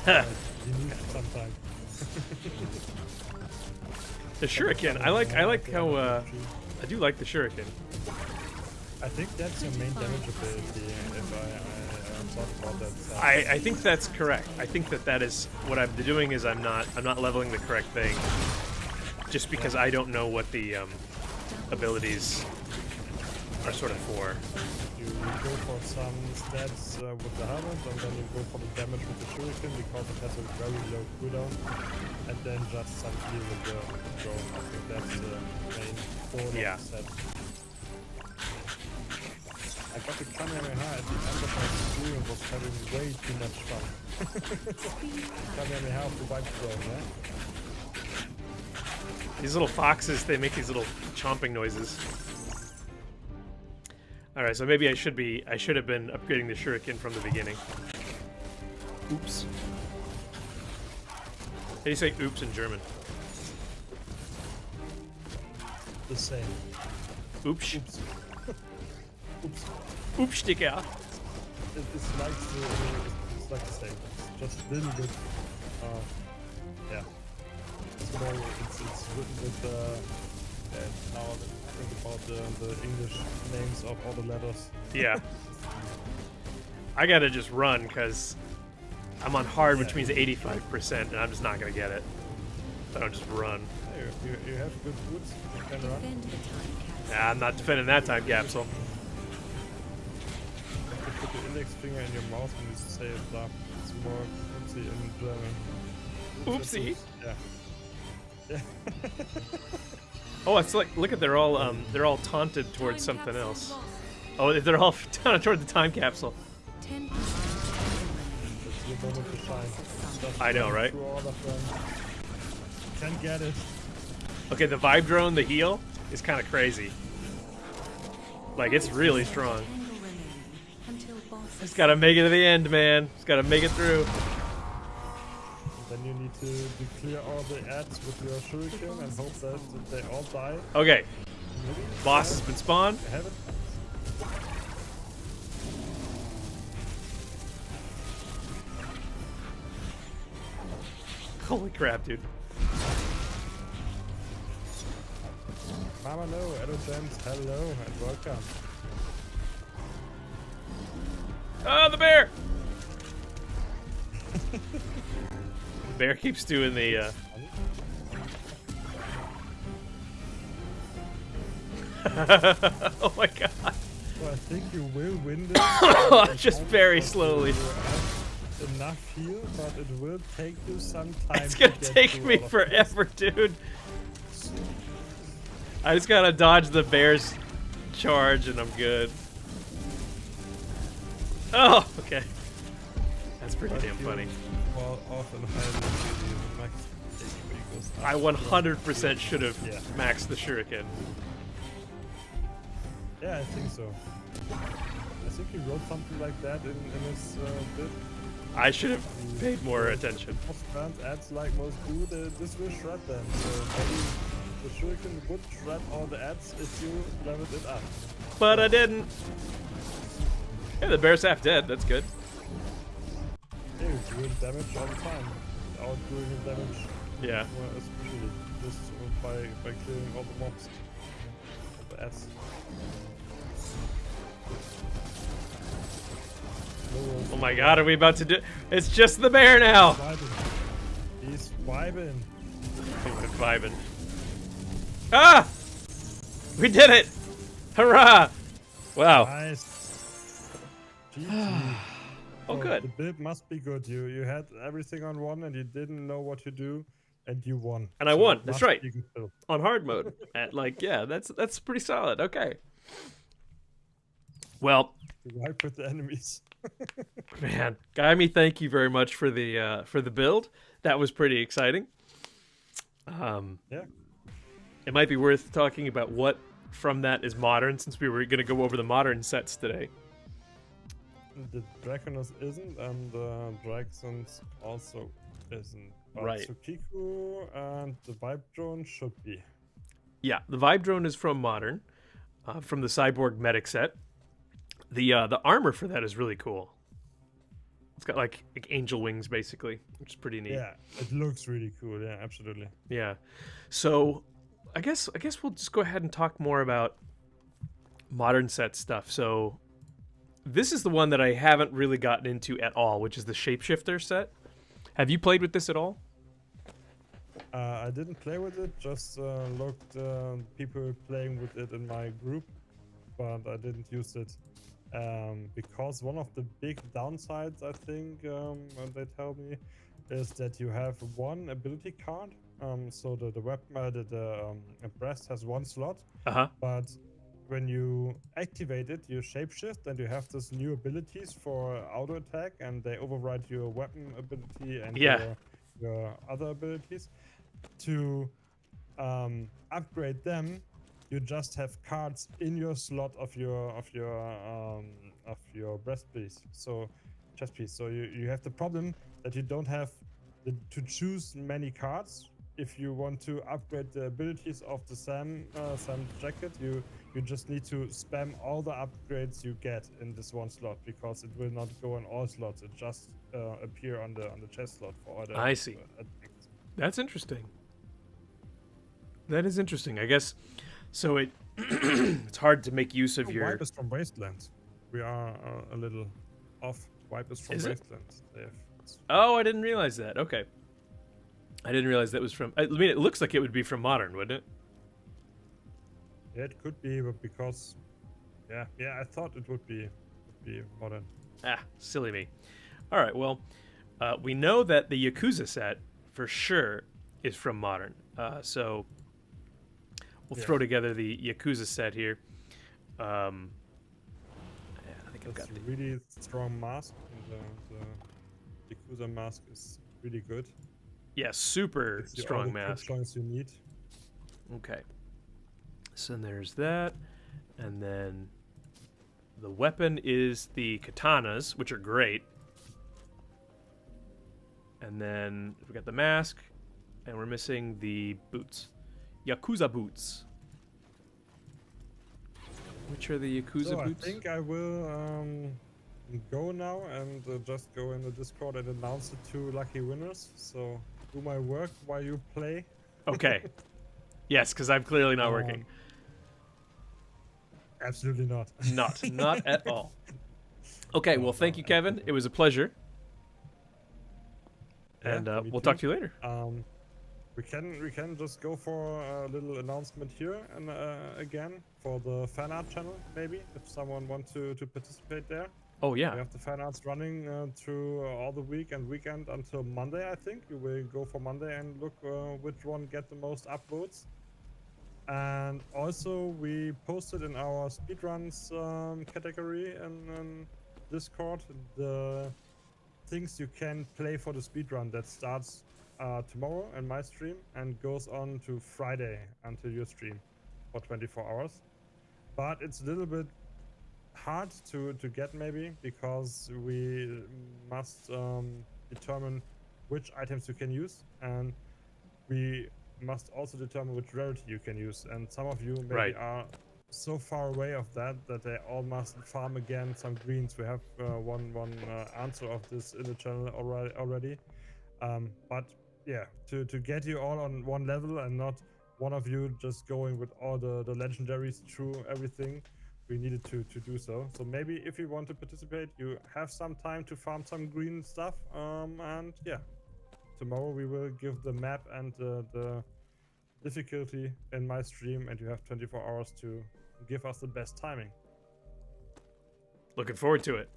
You need it sometimes. The shuriken. I like how I do like the shuriken. I think that's your main damage ability, if I thought about that. I think that's correct. I think that is what I'm doing is I'm not leveling the correct thing, just because I don't know what the abilities are sort of for. You go for some stats with the helmet, and then you go for the damage with the shuriken because it has a very low cooldown, and then just some heal with the drone. I think that's the main core of the set. I got the Kamehameha at the end of my stream and was having way too much fun. Kamehameha of the white drone, yeah? These little foxes, they make these little chomping noises. Alright, so maybe I should have been upgrading the shuriken from the beginning. Oops. How do you say oops in German? The same. Oops. Oops. Oops. Oops, Digga. It's like the same. It's just a little bit, yeah. It's more, it's written with, now I think about the English names of all the letters. Yeah. I gotta just run, because I'm on hard, which means 85%, and I'm just not gonna get it. So I don't just run. You have good boots, you can run. Nah, I'm not defending that time capsule. You put the index finger in your mouth when you say it stuff. It's more oopsie in German. Oopsie? Yeah. Yeah. Oh, it's like, look at, they're all taunted towards something else. Oh, they're all taunted toward the time capsule. 10%. It's your moment to shine. Just I know, run right? through all of them. Can't get it. Okay, the vibe drone, the heal, is kind of crazy. Like, it's really strong. Just gotta make it to the end, man. Just gotta make it through. Then you need to clear all the ads with your shuriken and hope that they all die. Okay, Maybe? boss has been spawned. I have it. Holy crap, dude. Mama no, hello James, hello and welcome. Oh, the bear! The bear keeps doing the, oh my god. So I think you will win this. Just very slowly. Enough heal, but it will take you some time. It's gonna to get take through me all of forever, dude. I just gotta dodge the bear's charge and I'm good. Oh, okay. That's pretty But damn you funny. fall off and hide the max equals I 100% should have Yeah. maxed the shuriken. Yeah, I think so. I think he wrote something like that in his bit. I should have paid more attention. Most fans ads like most do, this will shred them. So maybe the shuriken would shred all the ads if you leveled it up. But I didn't. Yeah, the bear's half dead. That's good. Yeah, you're doing damage all the time. Without doing damage. Yeah. Well, especially just by killing all the mobs. All the ads. Oh my god, are we about to do... It's just the bear now! Vibing. He's vibing. I'm vibing. Ah! We did it! Hurrah! Wow. Nice. GG. Oh, good. The build must be good. You had everything on one and you didn't know what to do and you won. And I So won. it That's must right. be a good build. On hard mode. At like, yeah, that's pretty solid. Okay. Well, You wipe with the enemies. man, Gaimi, thank you very much for the build. That was pretty exciting. Yeah. It might be worth talking about what from that is modern, since we were going to go over the modern sets today. The Draconis isn't and the Draxons also isn't. But Right. Tsukiku and the Vibe Drone should be. Yeah, the Vibe Drone is from modern, from the Cyborg Medic set. The armor for that is really cool. It's got like angel wings, basically, which is pretty neat. Yeah, it looks really cool. Yeah, absolutely. Yeah. So, I guess we'll just go ahead and talk more about modern set stuff. So this is the one that I haven't really gotten into at all, which is the Shapeshifter set. Have you played with this at all? I didn't play with it, just looked people playing with it in my group, but I didn't use it because one of the big downsides, I think, they tell me, is that you have one ability card. So the weapon, the breast has one slot, but when you activate it, you shapeshift and you have these new abilities for auto attack, and they override your weapon ability and your other abilities. To upgrade them, you just have cards in your slot of your breast piece, so chest piece. So you have the problem that you don't have to choose many cards. If you want to upgrade the abilities of the Sam jacket, you just need to spam all the upgrades you get in this one slot, because it will not go in all slots. It just appear on the chest slot for all the. I see. That's interesting. That is interesting. I guess so. It's hard to make use of your. Wipe is from Wasteland. We are a little off. Wipe is from Wasteland. Oh, I didn't realize that. Okay. I didn't realize that was from. I mean, it looks like it would be from Modern, wouldn't it? Yeah, it could be, but because, yeah, I thought it would be Modern. Ah, silly me. All right, well, we know that the Yakuza set for sure is from Modern. So we'll throw together the Yakuza set here. I think I've got a really strong mask. And the Yakuza mask is really good. Yeah, super strong mask. Points you need. Okay. So there's that, and then the weapon is the katanas, which are great. And then we got the mask, and we're missing the boots, Yakuza boots. Which are the Yakuza boots? I think I will go now and just go in the Discord and announce the 2 lucky winners. So do my work while you play. Okay. Yes, because I'm clearly not working. Absolutely not. Not at all. Okay, well, thank you, Kevin. It was a pleasure. And we'll talk to you later. We can just go for a little announcement here and again for the fan art channel, maybe, if someone wants to participate there. Oh yeah. We have the fan arts running through all the week and weekend until Monday, I think. You will go for Monday and look which one get the most upvotes. And also we posted in our speedruns category in Discord the things you can play for the speedrun that starts tomorrow in my stream and goes on to Friday until your stream for 24 hours. But it's a little bit hard to get, maybe, because we must determine which items you can use, and we must also determine which rarity you can use. And some of you maybe are so far away of that they all must farm again some greens. We have one answer of this in the channel already. But yeah, to get you all on one level and not one of you just going with all the legendaries through everything, we needed to do so. So maybe if you want to participate, you have some time to farm some green stuff. And yeah, tomorrow we will give the map and the difficulty in my stream, and you have 24 hours to give us the best timing. Looking forward to it.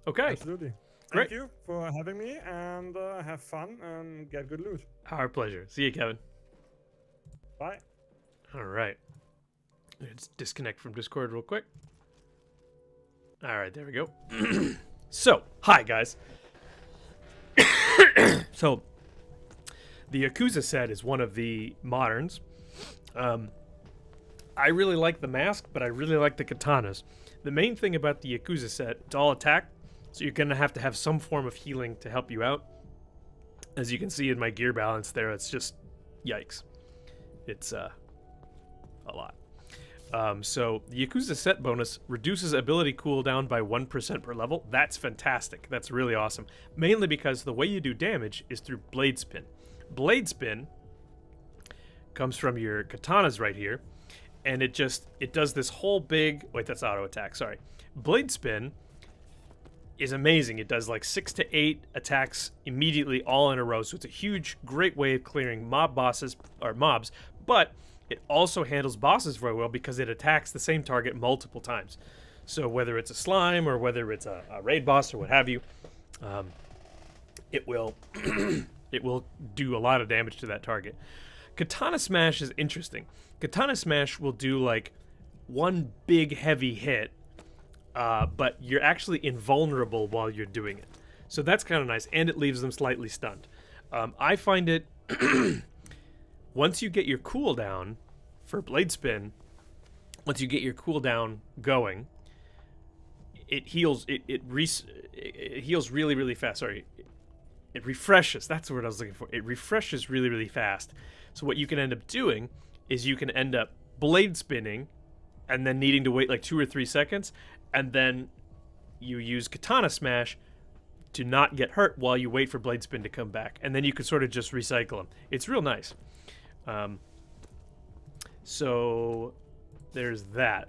Okay. Absolutely. Great. Thank you for having me, and have fun and get good loot. Our pleasure. See you, Kevin. Bye. All right. Let's disconnect from Discord real quick. All right, there we go. So, hi, guys. So, the Yakuza set is one of the moderns. I really like the mask, but I really like the katanas. The main thing about the Yakuza set, it's all attack, so you're going to have some form of healing to help you out. As you can see in my gear balance there, it's just yikes. It's a lot. So the Yakuza set bonus reduces ability cooldown by 1% per level. That's fantastic. That's really awesome. Mainly because the way you do damage is through blade spin. Blade spin comes from your katanas right here, and it does this whole big... Wait, that's auto attack, sorry. Blade Spin is amazing. It does like 6 to 8 attacks immediately all in a row, so it's a huge, great way of clearing mobs, but it also handles bosses very well because it attacks the same target multiple times. So whether it's a slime or whether it's a raid boss or what have you, it will it will do a lot of damage to that target. Katana Smash is interesting. Katana Smash will do like one big heavy hit, but you're actually invulnerable while you're doing it. So that's kind of nice, and it leaves them slightly stunned. I find it, once you get your cooldown for Blade Spin, once you get your cooldown going, it heals. It heals really, really fast. Sorry, it refreshes. That's the word I was looking for. It refreshes really, really fast. So what you can end up doing is you can end up blade spinning, and then needing to wait like 2 or 3 seconds, and then you use Katana Smash to not get hurt while you wait for Blade Spin to come back, and then you can sort of just recycle them. It's real nice. So there's that.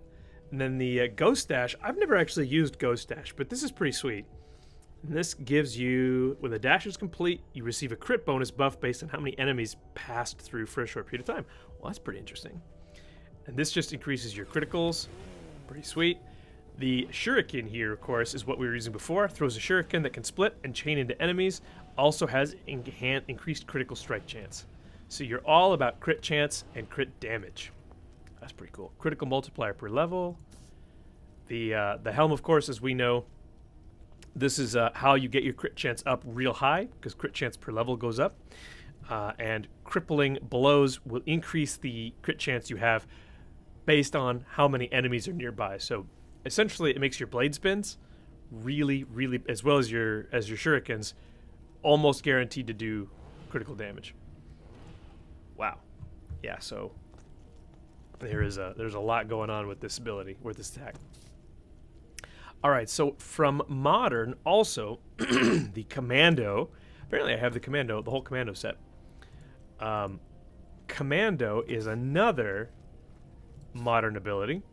And then the Ghost Dash, I've never actually used Ghost Dash, but this is pretty sweet. And this gives you, when the dash is complete, you receive a crit bonus buff based on how many enemies passed through for a short period of time. Well, that's pretty interesting. And this just increases your criticals. Pretty sweet. The Shuriken here, of course, is what we were using before. Throws a Shuriken that can split and chain into enemies. Also has increased critical strike chance. So you're all about crit chance and crit damage. That's pretty cool. Critical multiplier per level. The helm, of course, as we know, this is how you get your crit chance up real high, because crit chance per level goes up. And crippling blows will increase the crit chance you have based on how many enemies are nearby. So essentially, it makes your blade spins really, really, as well as your shurikens, almost guaranteed to do critical damage. Wow. Yeah. So there's a lot going on with this ability, with this attack. All right. So from modern, also the commando. Apparently, I have the commando, the whole commando set. Commando is another modern ability.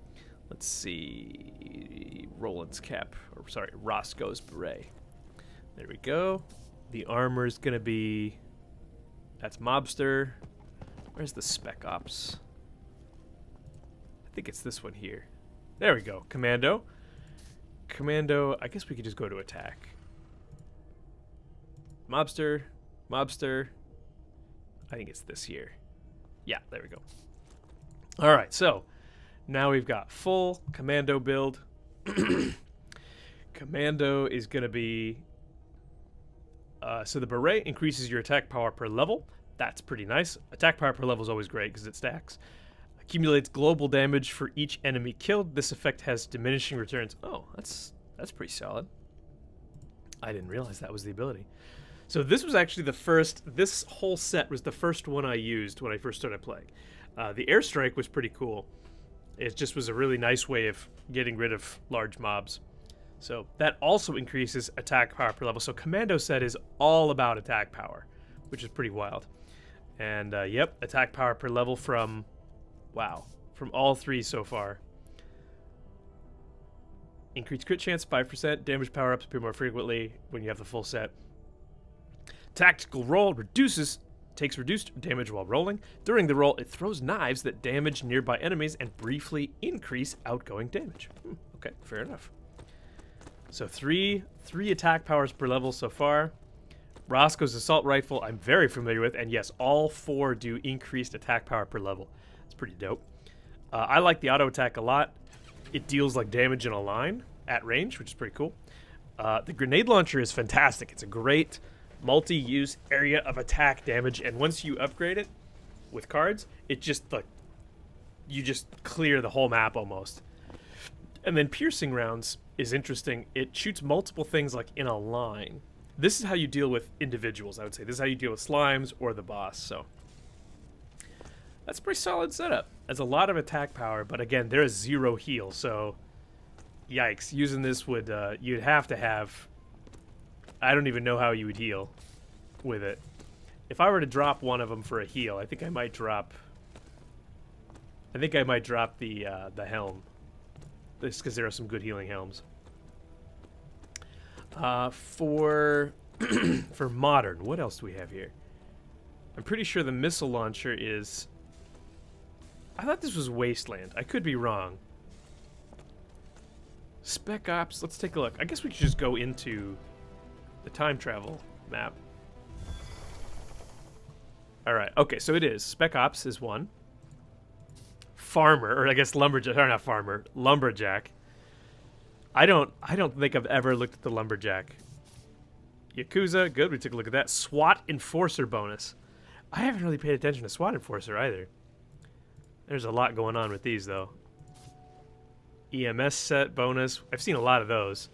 Let's see, Roland's cap, or sorry, Roscoe's beret. There we go. The armor is gonna be, that's Mobster. Where's the Spec Ops? I think it's this one here. There we go, Commando. Commando, I guess we could just go to attack. Mobster. I think it's this here. Yeah, there we go. All right, so now we've got full commando build. Commando is going to be... so the beret increases your attack power per level. That's pretty nice. Attack power per level is always great because it stacks. Accumulates global damage for each enemy killed. This effect has diminishing returns. Oh, that's pretty solid. I didn't realize that was the ability. So this was actually the first... This whole set was the first one I used when I first started playing. The airstrike was pretty cool. It just was a really nice way of getting rid of large mobs. So that also increases attack power per level. So commando set is all about attack power, which is pretty wild. And yep, attack power per level from, wow, from all three so far. Increased crit chance 5%. Damage power ups appear more frequently when you have the full set. Tactical roll takes reduced damage while rolling. During the roll, it throws knives that damage nearby enemies and briefly increase outgoing damage. Okay, fair enough. So three attack powers per level so far. Roscoe's assault rifle I'm very familiar with, and yes, all 4 do increased attack power per level. It's pretty dope. I like the auto attack a lot. It deals like damage in a line at range, which is pretty cool. The grenade launcher is fantastic. It's a great multi-use area of attack damage, and once you upgrade it with cards, it just like you just clear the whole map almost. And then piercing rounds is interesting. It shoots multiple things like in a line. This is how you deal with individuals, I would say. This is how you deal with slimes or the boss. So that's a pretty solid setup. That's a lot of attack power, but again, there is 0 heal, so yikes. Using this would you'd have to have, I don't even know how you would heal with it. If I were to drop one of them for a heal, I think I might drop I think I might drop the helm. Just because there are some good healing helms. For for modern, what else do we have here? I'm pretty sure the missile launcher is... I thought this was Wasteland. I could be wrong. Spec Ops, let's take a look. I guess we could just go into the time travel map. Alright, okay, so it is. Spec Ops is one. Farmer, or I guess Lumberjack, or not Farmer, Lumberjack. I don't think I've ever looked at the Lumberjack. Yakuza, good, we took a look at that. SWAT Enforcer bonus. I haven't really paid attention to SWAT Enforcer either. There's a lot going on with these, though. EMS set bonus. I've seen a lot of those.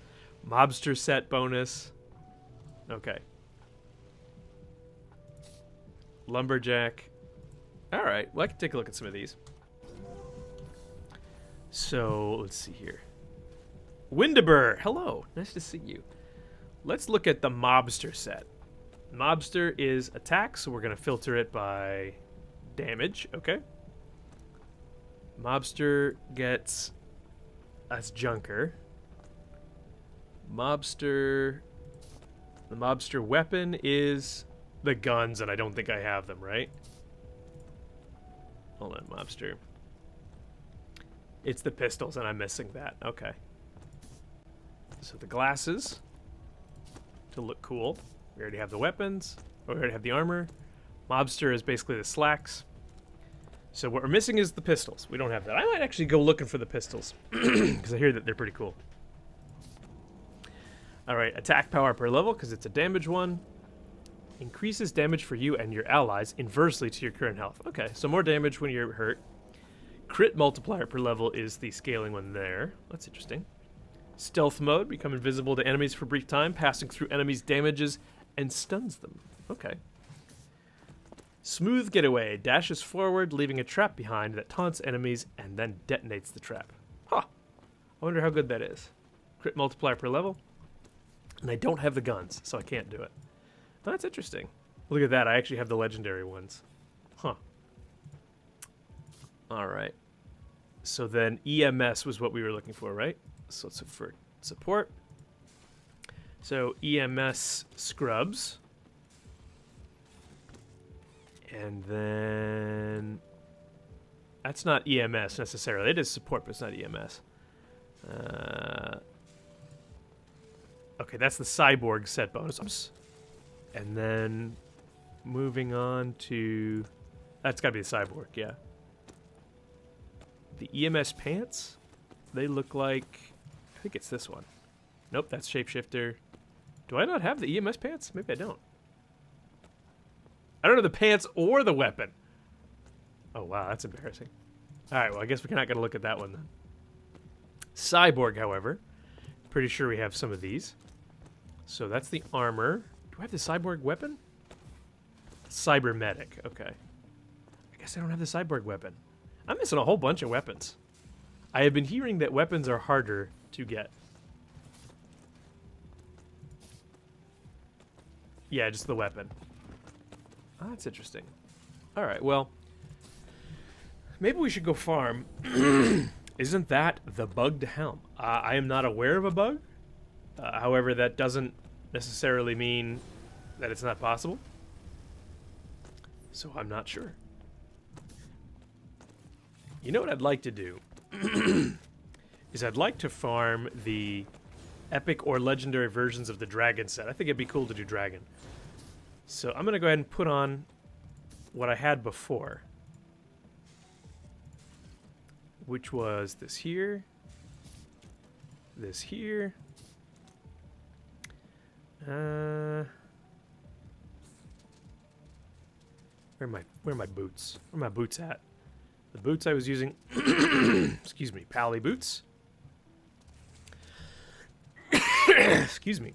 Mobster set bonus. Okay. Lumberjack. Alright, well, I can take a look at some of these. So, let's see here. Windabur, hello. Nice to see you. Let's look at the Mobster set. Mobster is attack, so we're going to filter it by damage. Okay. Mobster gets... That's Junker. Mobster... The Mobster weapon is the guns, and I don't think I have them, right? Hold on, Mobster. It's the pistols, and I'm missing that. Okay. So the glasses to look cool. We already have the weapons. We already have the armor. Mobster is basically the slacks. So what we're missing is the pistols. We don't have that. I might actually go looking for the pistols because I hear that they're pretty cool. All right, attack power per level because it's a damage one. Increases damage for you and your allies inversely to your current health. Okay, so more damage when you're hurt. Crit multiplier per level is the scaling one there. That's interesting. Stealth mode, become invisible to enemies for a brief time, passing through enemies' damages and stuns them. Okay. Smooth getaway, dashes forward, leaving a trap behind that taunts enemies and then detonates the trap. Huh. I wonder how good that is. Crit multiplier per level. And I don't have the guns, so I can't do it. Oh, that's interesting. Look at that, I actually have the legendary ones. Huh. Alright. So then EMS was what we were looking for, right? So let's look for support. So EMS scrubs. And then... That's not EMS necessarily. It is support, but it's not EMS. Okay, that's the cyborg set bonus. Oops. And then moving on to... That's got to be the cyborg, yeah. The EMS pants, they look like... I think it's this one. Nope, that's shapeshifter. Do I not have the EMS pants? Maybe I don't. I don't have the pants or the weapon. Oh, wow, that's embarrassing. All right, well, I guess we're not going to look at that one then. Cyborg, however. Pretty sure we have some of these. So that's the armor. Do I have the cyborg weapon? Cybermedic, okay. I guess I don't have the cyborg weapon. I'm missing a whole bunch of weapons. I have been hearing that weapons are harder to get. Yeah, just the weapon. Oh, that's interesting. All right, well, maybe we should go farm. Isn't that the bugged helm? I am not aware of a bug. However, that doesn't necessarily mean that it's not possible. So I'm not sure. You know what I'd like to do? Is I'd like to farm the epic or legendary versions of the dragon set. I think it'd be cool to do dragon. So I'm going to go ahead and put on what I had before. Which was this here. This here. Where are my boots? Where are my boots at? The boots I was using, excuse me, Pally boots. Excuse me.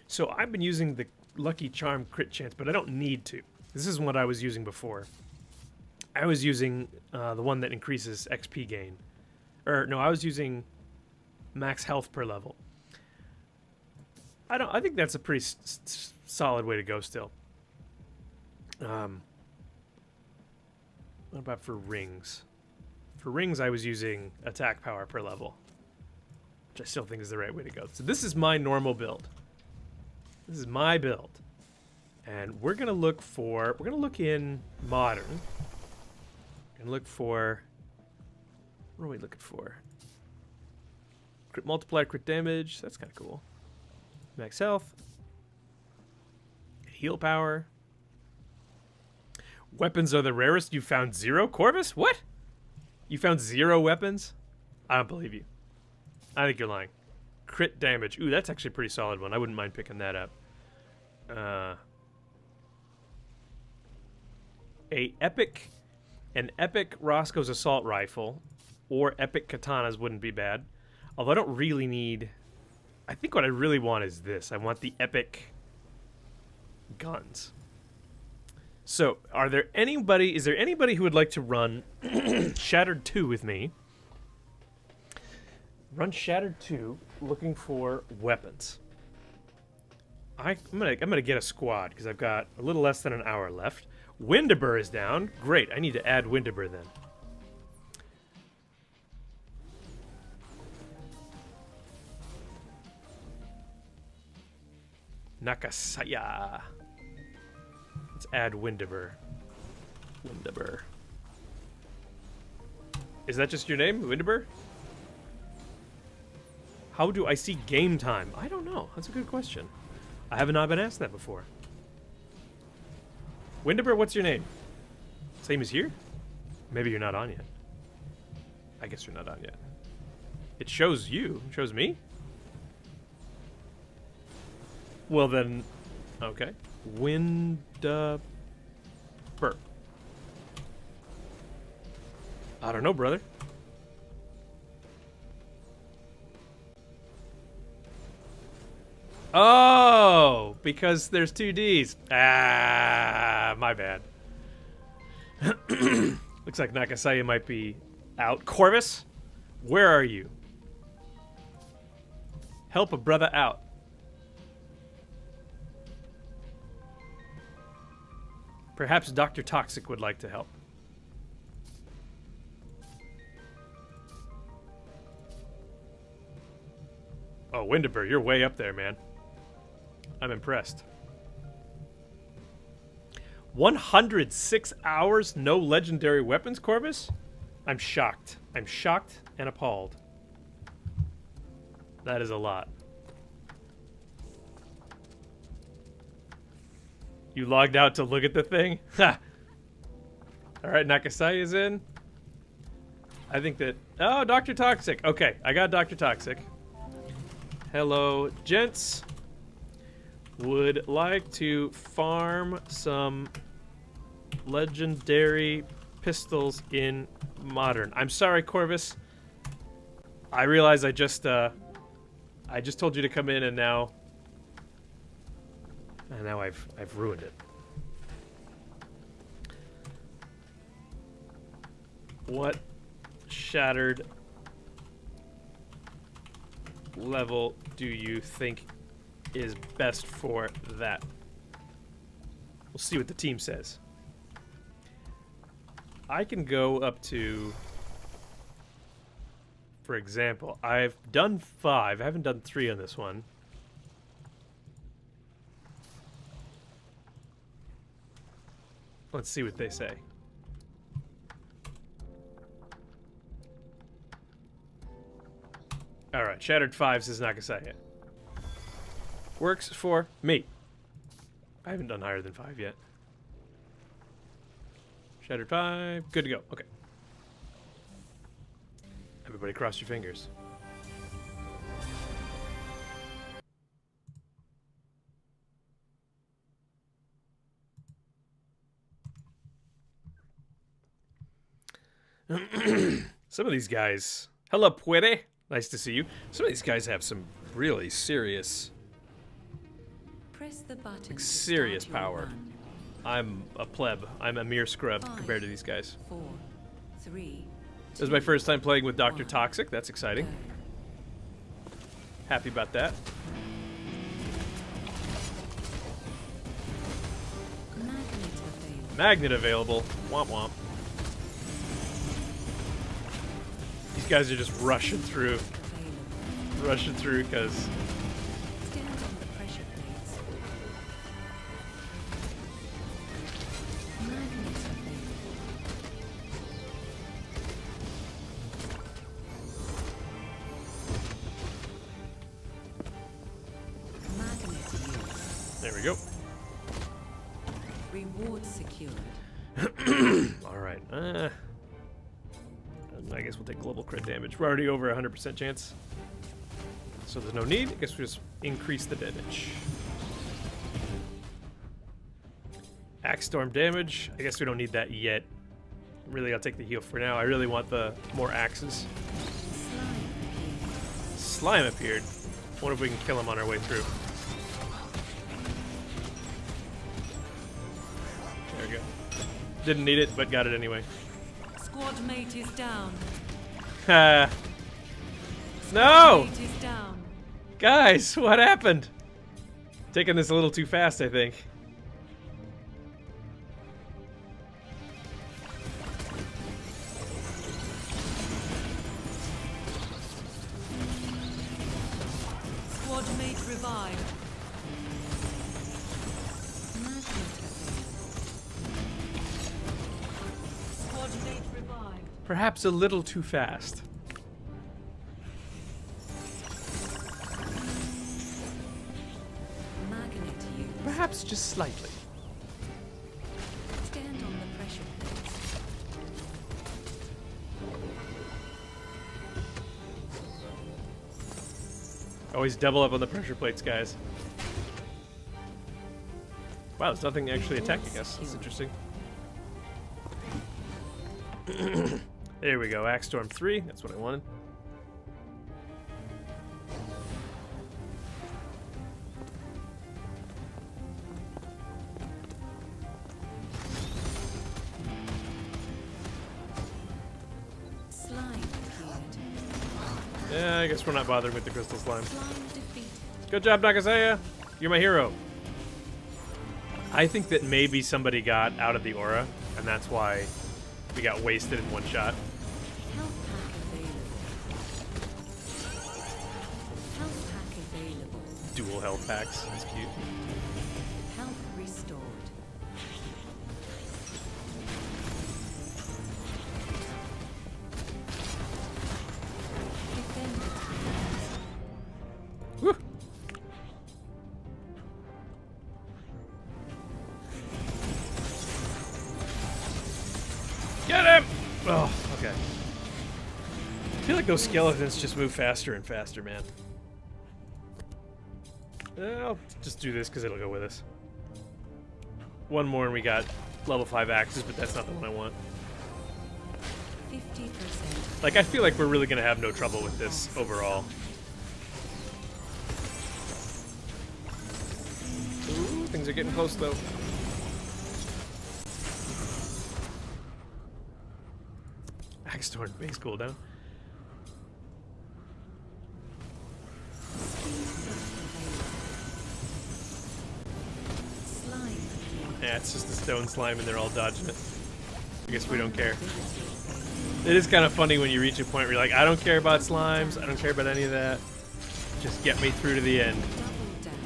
So I've been using the Lucky Charm crit chance, but I don't need to. This is what I was using before. I was using the one that increases XP gain. Or no, I was using max health per level. I think that's a pretty solid way to go still. What about for rings? For rings, I was using attack power per level, which I still think is the right way to go. So this is my normal build. This is my build. And we're going to look for... We're going to look in modern. We're going to look for... What are we looking for? Crit multiplier, crit damage. That's kind of cool. Max health. Heal power. Weapons are the rarest. You found 0? Corvus? What? You found 0 weapons? I don't believe you. I think you're lying. Crit damage. Ooh, that's actually a pretty solid one. I wouldn't mind picking that up. An epic Roscoe's assault rifle or epic katanas wouldn't be bad. Although I don't really need... I think what I really want is this. I want the epic guns. So, is there anybody who would like to run Shattered 2 with me? Run Shattered 2 looking for weapons. I'm gonna get a squad because I've got a little less than an hour left. Windaber is down. Great, I need to add Windaber then. Nakasaya. Let's add Windaber. Windaber. Is that just your name, Windaber? How do I see game time? I don't know. That's a good question. I have not been asked that before. Windaber, what's your name? Same as here? Maybe you're not on yet. I guess you're not on yet. It shows you. It shows me? Well then, okay. Windaber. I don't know, brother. Oh, because there's 2 Ds. Ah, my bad. Looks like Nakasaya might be out. Corvus, where are you? Help a brother out. Perhaps Dr. Toxic would like to help. Oh, Windaber, you're way up there, man. I'm impressed. 106 hours, no legendary weapons, Corvus? I'm shocked. I'm shocked and appalled. That is a lot. You logged out to look at the thing? Ha! Alright, Nakasai is in. I think that... Oh, Dr. Toxic. Okay, I got Dr. Toxic. Hello, gents. Would like to farm some legendary pistols in modern. I'm sorry, Corvus. I realize I just told you to come in, and now I've ruined it. What shattered level do you think is best for that? We'll see what the team says. I can go up to, for example, I've done 5. I haven't done 3 on this one. Let's see what they say. Alright, Shattered 5 says Nakasaya. Works for me. I haven't done higher than 5 yet. Shattered 5. Good to go. Okay. Everybody cross your fingers. Some of these guys... Hello, Puere. Nice to see you. Some of these guys have some really serious... Press the button. Like, serious power. I'm a pleb. I'm a mere scrub compared to these guys. 4, 3. This is my first time playing with Dr. Toxic. That's exciting. Happy about that. Magnet available. Womp womp. These guys are just rushing through. Available. Rushing through because Stand on the pressure plates. Magnet available. Magnet used. there we go. Reward secured. Alright. I guess we'll take global crit damage. We're already over 100% chance. So there's no need. I guess we just increase the damage. Axe Storm damage. I guess we don't need that yet. Really, I'll take the heal for now. I really want the more axes. Slime appeared. Wonder if we can kill him on our way through. There we go. Didn't need it, but got it anyway. Squad mate is down. Ha! No! Mate is down. Guys, what happened? Taking this a little too fast, I think. Squad mate revived. Magnet available. Squad mate revived. Perhaps a little too fast. Magnet used. Perhaps just slightly. Stand on the pressure plates. Always double up on the pressure plates, guys. Wow, there's nothing actually attacking us. That's interesting. There we go. Axe Storm 3. That's what I wanted. Slime appeared. Yeah, I guess we're not bothering with the crystal slime. Slime defeated. Good job, Nakasaya. You're my hero. I think that maybe somebody got out of the aura, and that's why we got wasted in one shot. Health pack available. Health pack available. Dual health packs. That's cute. Health restored. Defender tools. Woo. Get him! Oh, okay. I feel like those skeletons just move faster and faster, man. I'll just do this because it'll go with us. One more and we got level 5 axes, but that's not the one I want. 50%. Like, I feel like we're really going to have no trouble with this overall. Ooh, things are getting close, though. Axe Storm base cooldown. Slime appeared. Yeah, it's just a stone slime and they're all dodging it. I guess we don't care. It is kind of funny when you reach a point where you're like, I don't care about slimes, I don't care about any of that. Just get me through to the end. Double damage.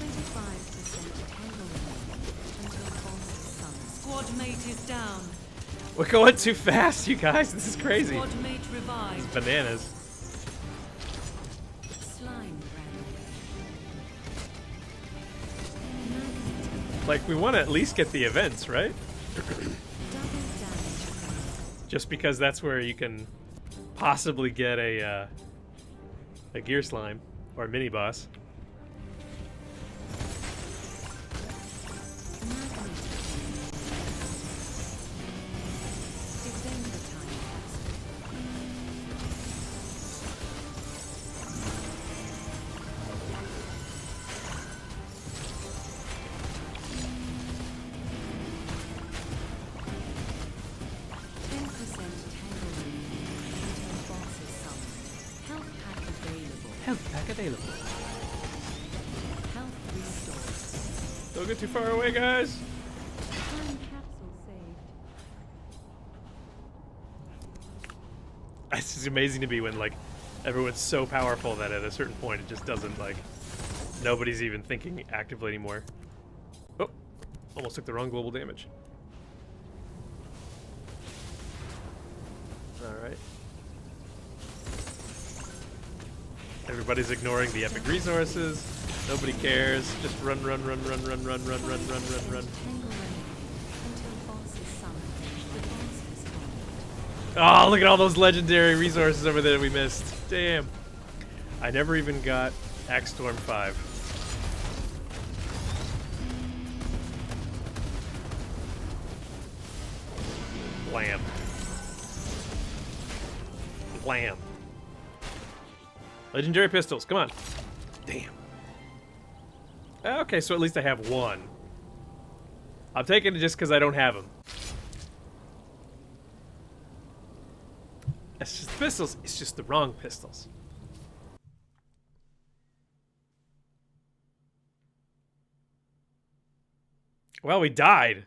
25% tangling until boss is summoned. Squad mate is down. We're going too fast, you guys. This is crazy. Squad mate revived. Bananas. Slime ran away. Like, we want to at least get the events, right? Double damage. Just because that's where you can possibly get a gear slime or a mini boss. Magnet. Defender time capsule. Health pack available. Health restored. Don't get too far away, guys. Time capsule saved. It's just amazing to me when like everyone's so powerful that at a certain point it just doesn't like nobody's even thinking actively anymore. Oh, almost took the wrong global damage. All right. Everybody's ignoring the epic resources. Nobody cares. Just run, run, run, run, run, run, run, run, run, run, run. Oh, look at all those legendary resources over there we missed. Damn. I never even got Axe Storm 5. Blam. Blam. Legendary pistols, come on. Damn. Okay, so at least I have one. I'm taking it just because I don't have them. It's just pistols. It's just the wrong pistols. Well, we died.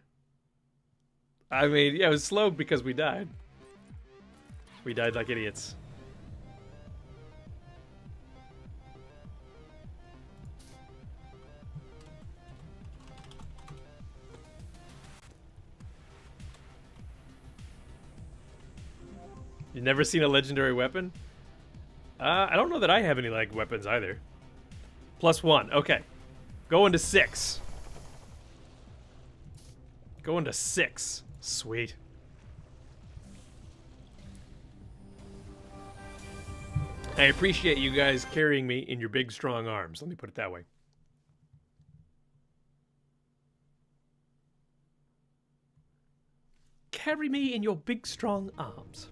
I mean, yeah, it was slow because we died. We died like idiots. You've never seen a legendary weapon? I don't know that I have any like weapons either. +1. Okay. Going to 6. Going to 6. Sweet. I appreciate you guys carrying me in your big, strong arms. Let me put it that way. Carry me in your big, strong arms.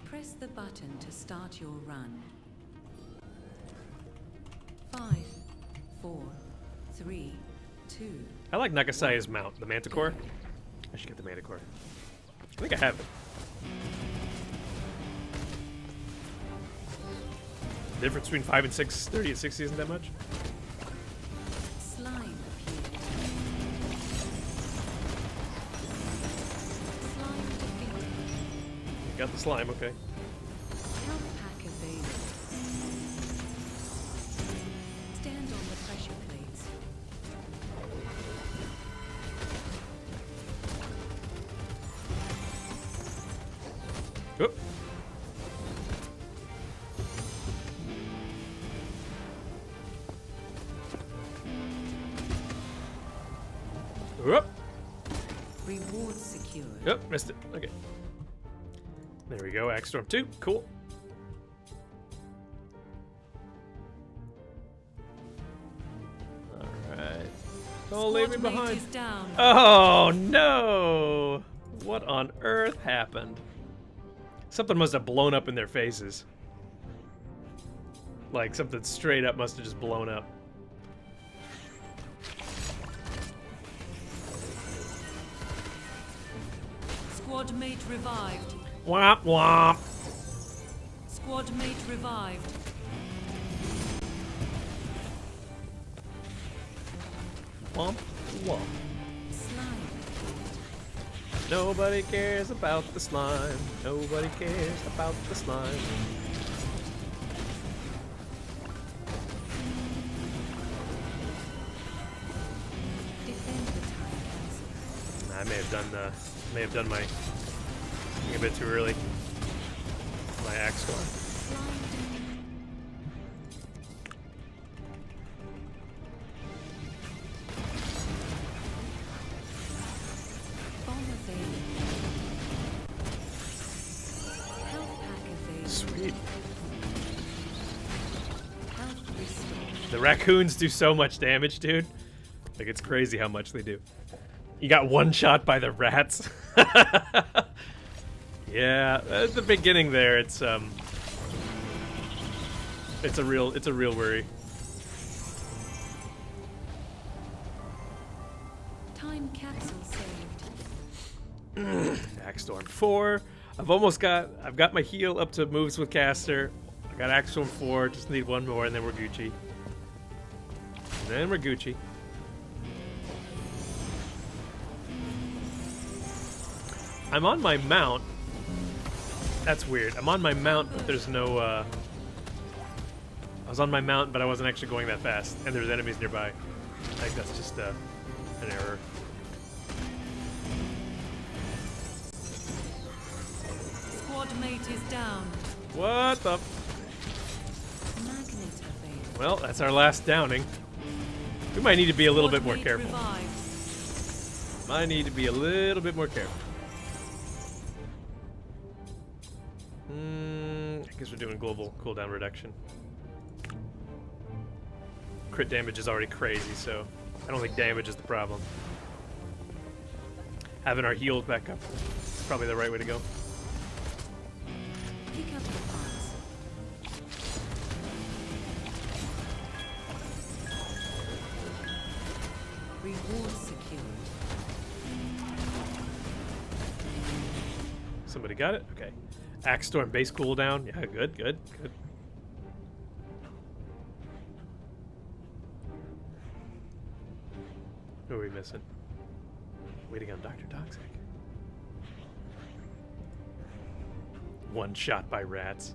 Press the button to start your run. 5, 4, 3, 2. I like Nakasaya's mount, the Manticore. I should get the Manticore. I think I have it. The difference between 5 and 6, 30 and 60 isn't that much. Slime appeared. Slime defeated. Got the slime, okay. Health pack available. Stand on the pressure plates. Oop. Oop. Reward secured. Oop, missed it. Okay. There we go, Axe Storm 2. Cool. Alright. Don't leave me Squad mate behind. is down. Oh no! What on earth happened? Something must have blown up in their faces. Like something straight up must have just blown up. Squad mate revived. Womp womp. Squad mate revived. Womp womp. Slime. Nobody cares about the slime. Nobody cares about the slime. Defend the time capsule. I may have done my thing a bit too early. My axe storm. Slime down. Bomb available. Health pack available. Sweet. Health restored. The raccoons do so much damage, dude. Like, it's crazy how much they do. You got one shot by the rats. Yeah, at the beginning there, it's a real worry. Time capsule saved. Axe Storm 4. I've got my heal up to moves with caster. I got Axe Storm 4, just need one more and then we're Gucci. Then we're Gucci. I'm on my mount. That's weird. I'm on my mount, but there's no, I was on my mount, but I wasn't actually going that fast, and there's enemies nearby. I think that's just, an error. Squad mate is down. What the? Magnet available. Well, that's our last downing. We might need to be a little bit more Squad mate careful. revived. Might need to be a little bit more careful. I guess we're doing global cooldown reduction. Crit damage is already crazy, so I don't think damage is the problem. Having our heals back up is probably the right way to go. Pick up the parts. Reward secured. Somebody got it? Okay. Axe Storm base cooldown. Yeah, good, good, good. Who are we missing? Waiting on Dr. Toxic. One shot by rats.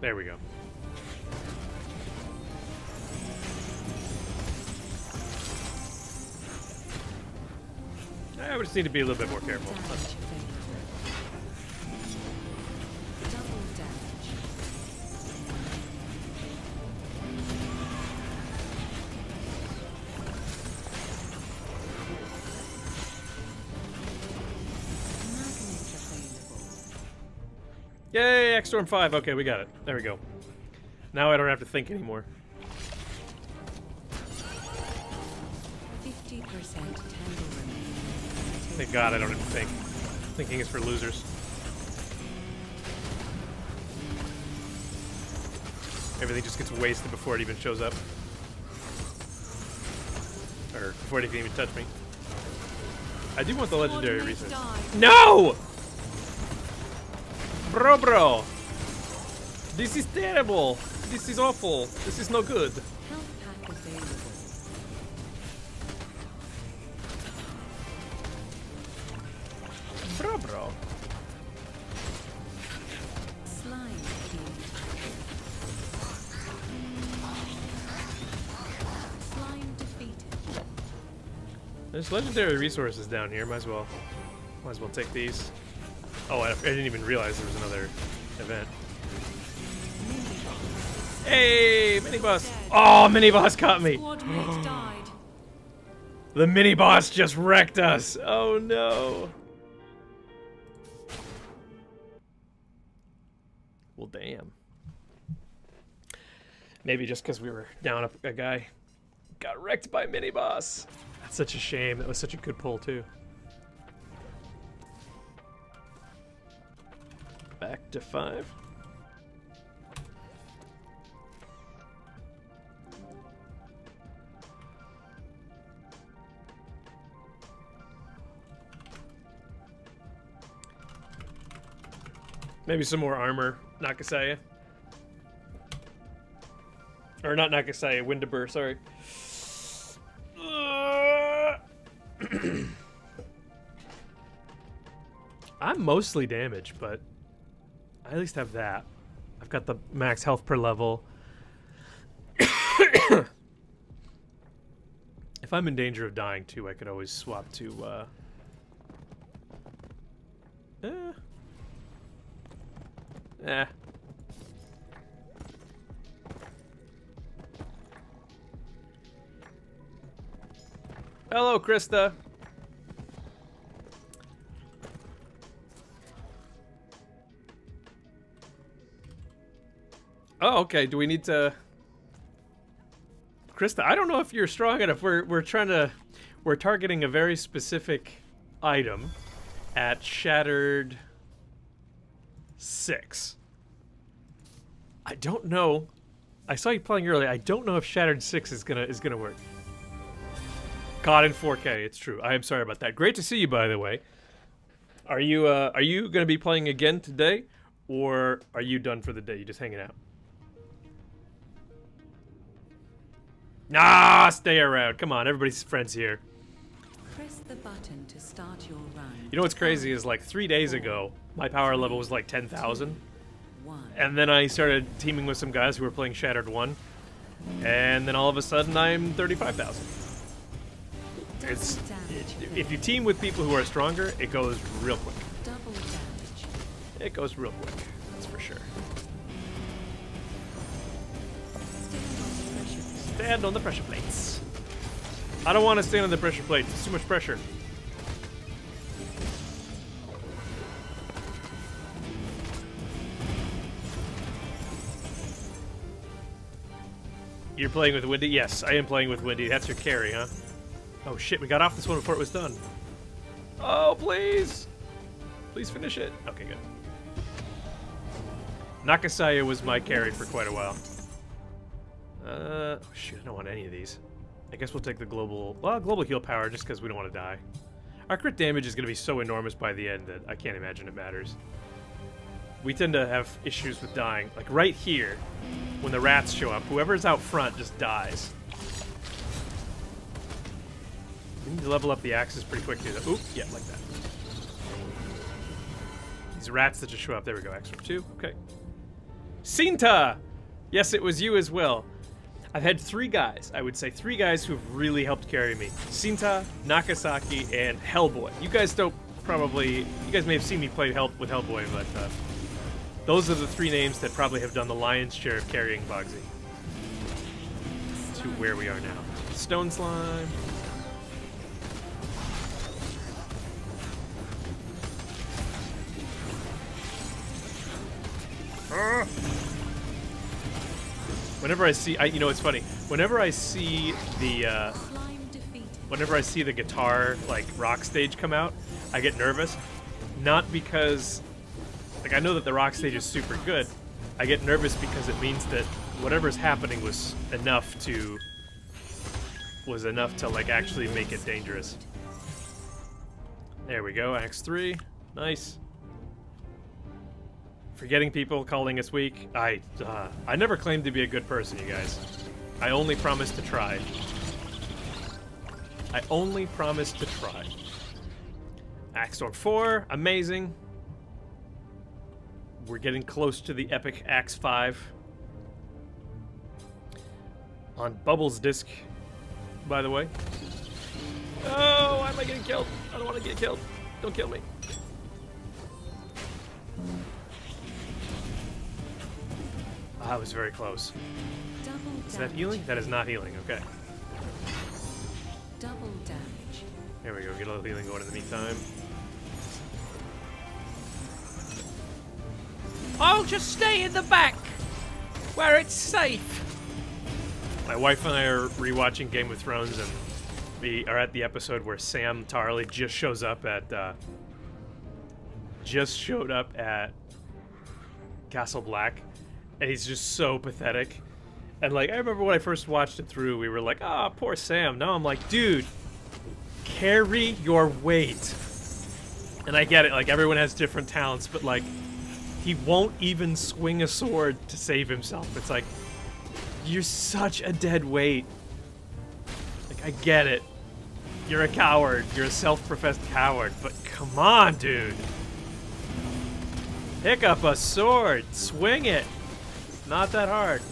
There we go. I would just need to be a little bit more careful. Damage available. Double damage. Magnet available. Yay, X Storm 5. Okay, we got it. There we go. Now I don't have to think anymore. 50% tangle remaining. Thank God I don't have to think. Thinking is for losers. Everything just gets wasted before it even shows up. Or before it can even touch me. I do want the legendary Squad mate resource. died. No! Bro. This is terrible. This is awful. This is no good. Health pack available. Bro. Slime killed. Slime defeated. There's legendary resources down here. Might as well take these. Oh, I didn't even realize there was another event. Hey, mini boss! Oh, mini boss caught me. Squad mate died. The mini boss just wrecked us. Oh no. Well, damn. Maybe just because we were down a guy got wrecked by mini boss. That's such a shame. That was such a good pull too. Back to 5. Maybe some more armor, Nakasaya. Or not Nakasaya, Windabur, sorry. I'm mostly damaged, but I at least have that. I've got the max health per level. If I'm in danger of dying too, I could always swap to Hello, Krista. Oh, okay. Do we need to... Krista, I don't know if you're strong enough. We're targeting a very specific item at Shattered 6. I don't know. I saw you playing earlier. I don't know if Shattered 6 is gonna work. Caught in 4K. It's true. I am sorry about that. Great to see you, by the way. Are you gonna be playing again today, or are you done for the day? You just hanging out? Nah, stay around. Come on, everybody's friends here. Press the button to start your run. You know what's crazy is like 3 days ago, my power level was like 10,000. 1. And then I started teaming with some guys who were playing Shattered 1. And then all of a sudden I'm 35,000. It's if you team with people who are stronger, it goes real quick. Double damage. It goes real quick, that's for sure. Stand on the pressure plate. Stand on the pressure plates. I don't want to stand on the pressure plates. It's too much pressure. You're playing with Windy? Yes, I am playing with Windy. That's your carry, huh? Oh shit, we got off this one before it was done. Oh, please! Please finish it. Okay, good. Nakasaya was my carry for quite a while. Oh shit, I don't want any of these. I guess we'll take the global heal power just because we don't want to die. Our crit damage is going to be so enormous by the end that I can't imagine it matters. We tend to have issues with dying. Like right here, when the rats show up, whoever's out front just dies. We need to level up the axes pretty quickly. Oop, yeah, like that. These rats that just show up. There we go, axe number 2. Okay. Sinta! Yes, it was you as well. I've had 3 guys, I would say 3 guys who've really helped carry me. Sinta, Nakasaki, and Hellboy. You guys may have seen me play with Hellboy, but those are the 3 names that probably have done the lion's share of carrying Bogsy to where we are now. Stone Slime. Whenever I see, you know, it's funny. Whenever I see the guitar like rock stage come out, I get nervous. Not because, like, I know that the rock stage is super good. I get nervous because it means that whatever's happening was enough to like actually make it dangerous. There we go, Axe 3, nice. Forgetting people, calling us weak. I never claimed to be a good person, you guys. I only promised to try. I only promised to try. Axe Storm 4, amazing. We're getting close to the epic Axe 5. On Bubbles disc, by the way. Oh, why am I getting killed? I don't want to get killed. Don't kill me. I was very close. Is that healing? That is not healing, okay. Double damage. There we go, get a little healing going in the meantime. I'll just stay in the back, where it's safe. My wife and I are rewatching Game of Thrones, and we are at the episode where Sam Tarly just showed up at Castle Black, and he's just so pathetic. And like, I remember when I first watched it through, we were like, ah, oh, poor Sam. Now I'm like, dude, carry your weight. And I get it, like, everyone has different talents, but like, he won't even swing a sword to save himself. It's like, you're such a dead weight. Like, I get it. You're a coward. You're a self-professed coward. But come on, dude. Pick up a sword. Swing it. It's not that hard.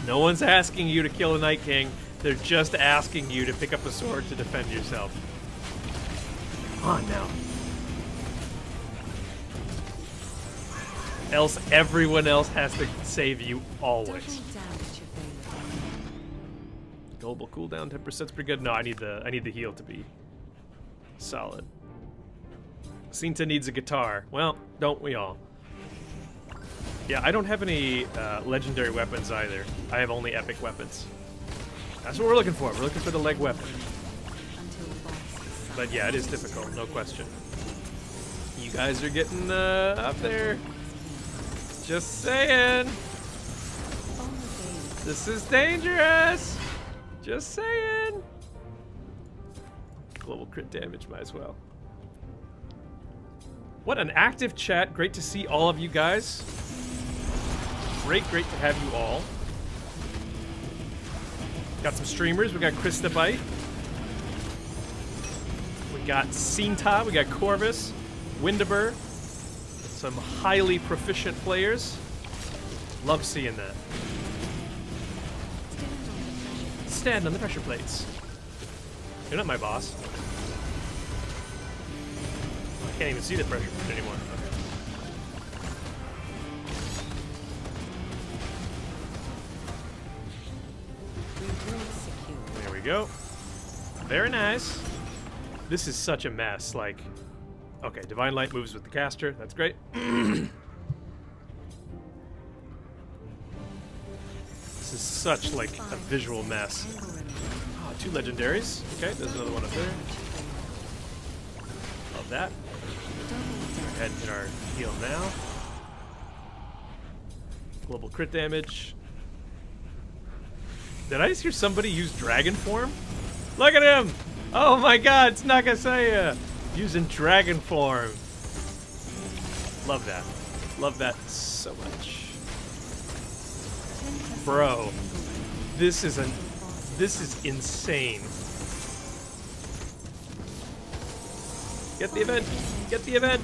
No one's asking you to kill a Night King. They're just asking you to pick up a sword to defend yourself. Come on now. Else everyone else has to save you always. Global cooldown 10% is pretty good. No, I need the heal to be solid. Cinta needs a guitar. Well, don't we all? Yeah, I don't have any legendary weapons either. I have only epic weapons. That's what we're looking for. We're looking for the leg weapon. But yeah, it is difficult, no question. You guys are getting up there. Just saying. This is dangerous. Just saying. Global crit damage, might as well. What an active chat. Great to see all of you guys. Great to have you all. Got some streamers. We got Krista Bite. We got Cinta. We got Corvus. Windaber. Some highly proficient players. Love seeing that. Stand on the pressure plates. You're not my boss. I can't even see the pressure plate anymore. Okay. There we go. Very nice. This is such a mess. Like, okay, Divine Light moves with the caster. That's great. This is such like a visual mess. Oh, 2 legendaries. Okay, there's another one up there. Love that. Go ahead and hit our heal now. Global crit damage. Did I just hear somebody use dragon form? Look at him! Oh my god, it's Nakasaya! Using dragon form. Love that. Love that so much. Bro, this is insane. Get the event! Get the event!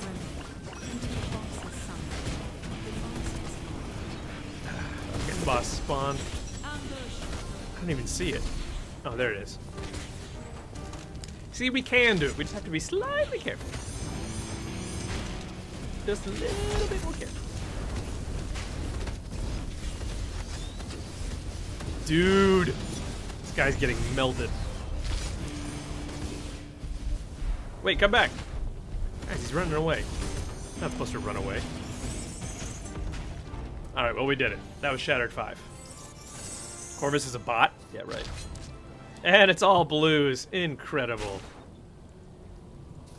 Okay, the boss spawned. I don't even see it. Oh, there it is. See, we can do it. We just have to be slightly careful. Just a little bit more careful. Dude, this guy's getting melted. Wait, come back. Guys, he's running away. Not supposed to run away. Alright, well, we did it. That was Shattered 5. Corvus is a bot? Yeah, right. And it's all blues. Incredible.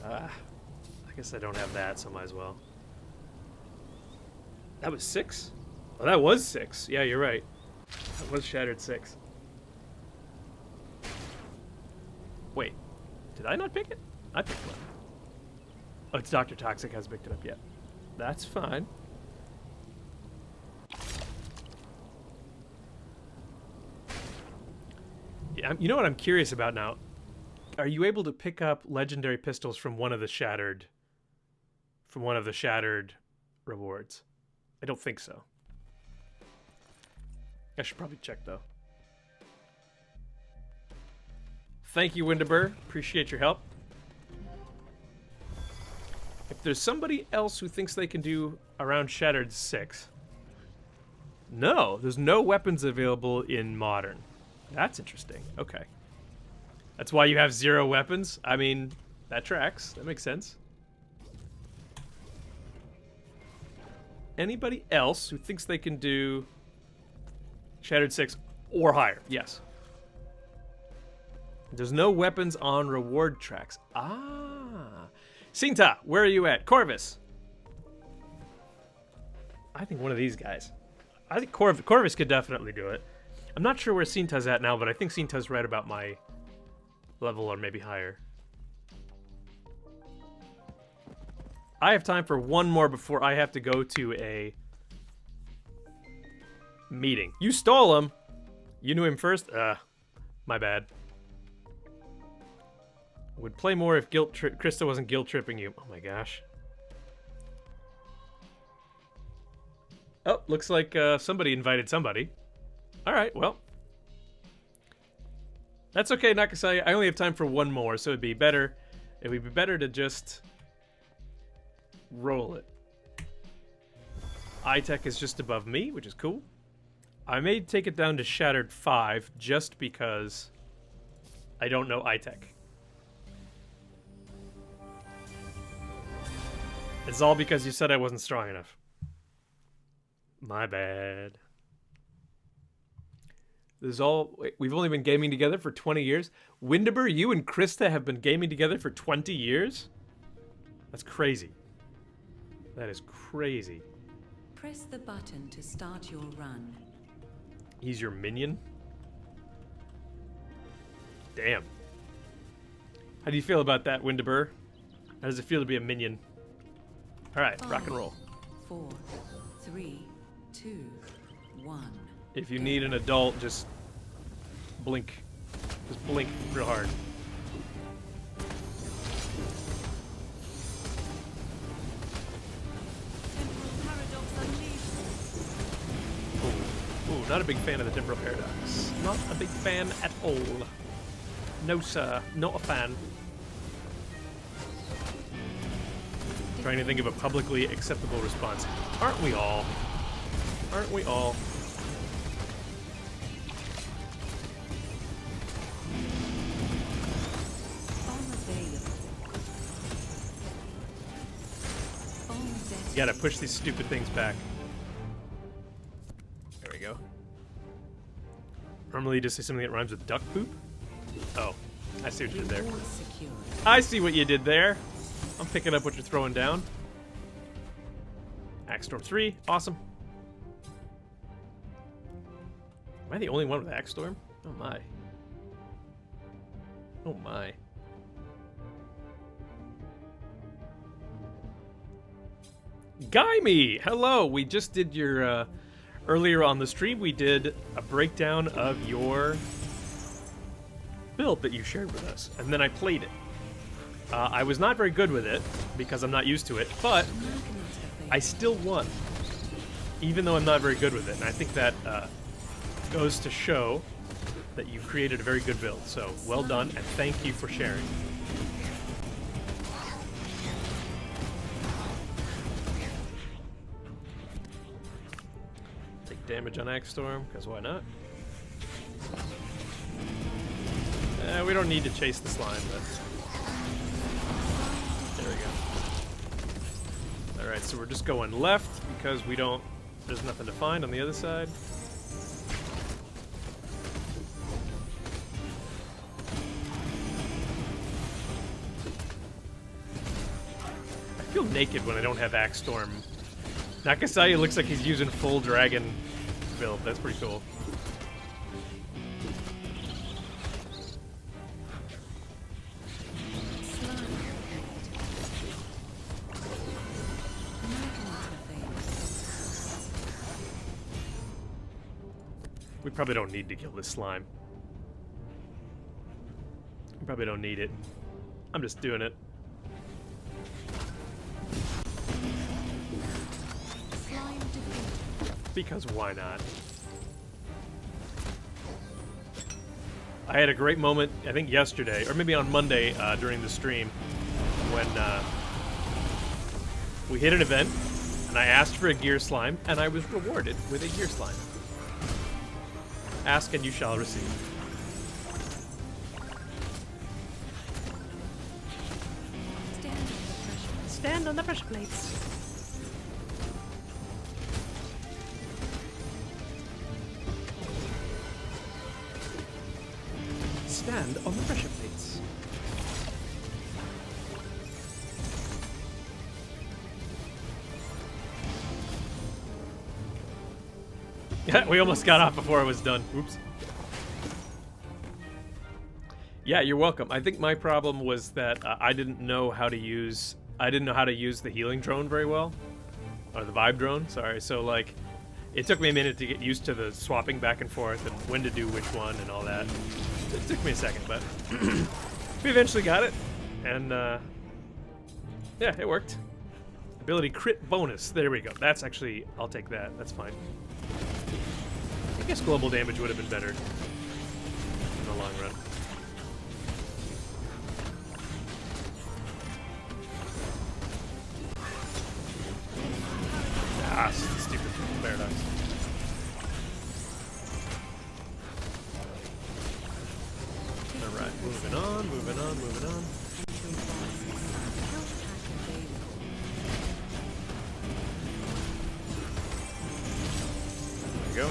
I guess I don't have that, so might as well. That was 6? Oh, that was 6. Yeah, you're right. That was Shattered 6. Wait. Did I not pick it? I picked one. Oh, it's Dr. Toxic hasn't picked it up yet. That's fine. Yeah, you know what I'm curious about now? Are you able to pick up legendary pistols from one of the shattered rewards? I don't think so. I should probably check though. Thank you, Windaber. Appreciate your help. If there's somebody else who thinks they can do around Shattered 6. No, there's no weapons available in Modern. That's interesting. Okay. That's why you have 0 weapons? I mean, that tracks. That makes sense. Anybody else who thinks they can do Shattered 6 or higher? Yes. There's no weapons on reward tracks. Ah. Cinta, where are you at? Corvus. I think one of these guys. I think Corvus could definitely do it. I'm not sure where Cinta's at now, but I think Cinta's right about my level or maybe higher. I have time for one more before I have to go to a meeting. You stole him. You knew him first? My bad. Would play more if Krista wasn't guilt tripping you. Oh my gosh. Oh, looks like somebody invited somebody. Alright, well. That's okay, Nakasai. I only have time for one more, so it'd be better. It would be better to just roll it. iTech is just above me, which is cool. I may take it down to Shattered 5 just because I don't know iTech. It's all because you said I wasn't strong enough. My bad. We've only been gaming together for 20 years. Windaber, you and Krista have been gaming together for 20 years? That's crazy. That is crazy. Press the button to start your run. He's your minion? Damn. How do you feel about that, Windaber? How does it feel to be a minion? Alright, rock and roll. 4, 3, 2, 1. If you need an adult, just blink. Just blink real hard. Temporal paradox unleashed. Ooh, not a big fan of the temporal paradox. Not a big fan at all. No, sir. Not a fan. Trying to think of a publicly acceptable response. Aren't we all? Aren't we all? Unavailable. Undead. Gotta push these stupid things back. There we go. Normally you just say something that rhymes with duck poop? Oh, I see what you did there. Reward secured. I see what you did there. I'm picking up what you're throwing down. Axe Storm 3, awesome. Am I the only one with Axe Storm? Oh my. Oh my. Gaimi! Hello! We just did your, earlier on the stream, we did a breakdown of your build that you shared with us, and then I played it. I was not very good with it, because I'm not used to it, but I still won, even though I'm not very good with it, and I think that goes to show that you created a very good build, so well done, and thank you for sharing. Take damage on Axe Storm, because why not? We don't need to chase the slime, but... There we go. Alright, so we're just going left, because we don't... There's nothing to find on the other side. I feel naked when I don't have Axe Storm. Nakasaya looks like he's using full dragon build. That's pretty cool. We probably don't need to kill this slime. We probably don't need it. I'm just doing it. Slime defeated. Because why not? I had a great moment, I think yesterday, or maybe on Monday during the stream, when we hit an event, and I asked for a gear slime, and I was rewarded with a gear slime. Ask and you shall receive. Stand on the pressure plates. Stand on the pressure plates. We almost got off before I was done. Oops. Yeah, you're welcome. I think my problem was that I didn't know how to use the healing drone very well, or the vibe drone. Sorry. So like, it took me a minute to get used to the swapping back and forth and when to do which one and all that. It took me a second, but we eventually got it, and yeah, it worked. Ability crit bonus. There we go. That's actually, I'll take that. That's fine. I guess global damage would have been better in the long run. Ah, stupid paradox. Alright, moving on, moving on, moving on. There we go.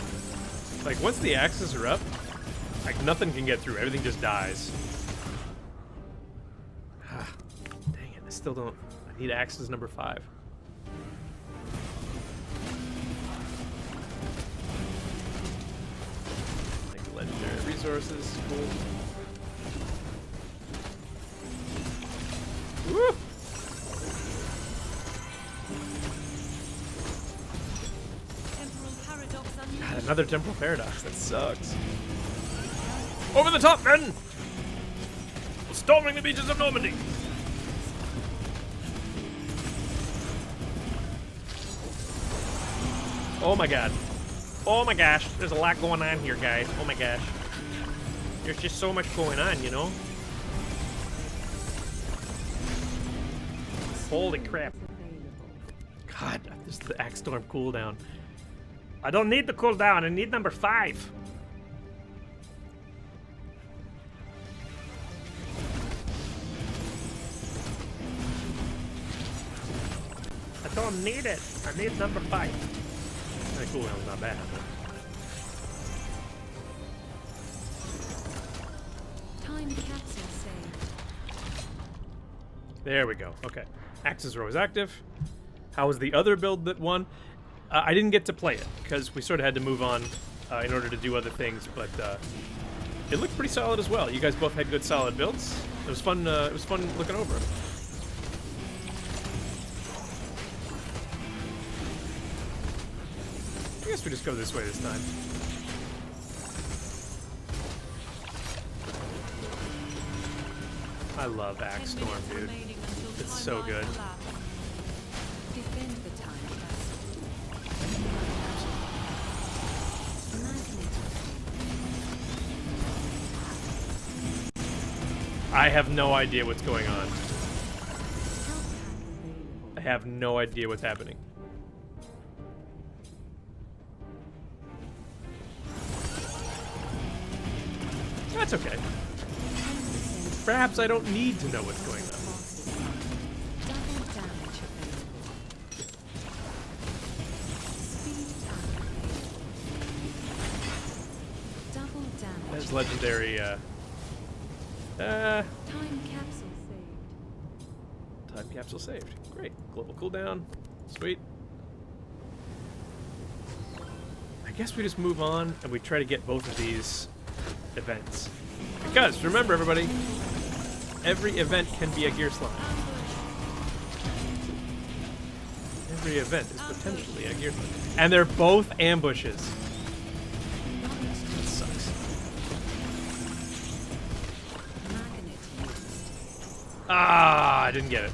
Like, once the axes are up, like, nothing can get through. Everything just dies. Ah, dang it, I still don't... I need axes number 5. Like, legendary resources, cool. Woo! Temporal paradox unleashed. God, another temporal paradox. That sucks. Over the top, men! Storming the beaches of Normandy! Oh my god. Oh my gosh. There's a lot going on here, guys. Oh my gosh. There's just so much going on, you know? Holy crap. God, this is the Axe Storm cooldown. I don't need the cooldown. I need number 5. I don't need it. I need number 5. The cooldown's not bad. Time capsule saved. There we go. Okay. Axe's row is active. How was the other build that won? I didn't get to play it because we sort of had to move on in order to do other things, but it looked pretty solid as well. You guys both had good, solid builds. It was fun. It was fun looking over them. I guess we just go this way this time. I love Axe 10 Storm, minutes dude. remaining until It's so timeline good. collapse. Defend the time capsule. Magnet. I have no idea what's going on. Health pack available. I have no idea what's happening. That's okay. 10% Perhaps I don't need to know what's going on. bosses. Double damage available. Speed up available. Double damage. That's legendary, Time capsule saved. time capsule saved. Great. Global cooldown. Sweet. I guess we just move on and we try to get both of these events. Because, remember everybody, every event can be a gear slime. Every event is potentially a gear slime. And they're both ambushes. That sucks. Magnet used. Ah, I didn't get it.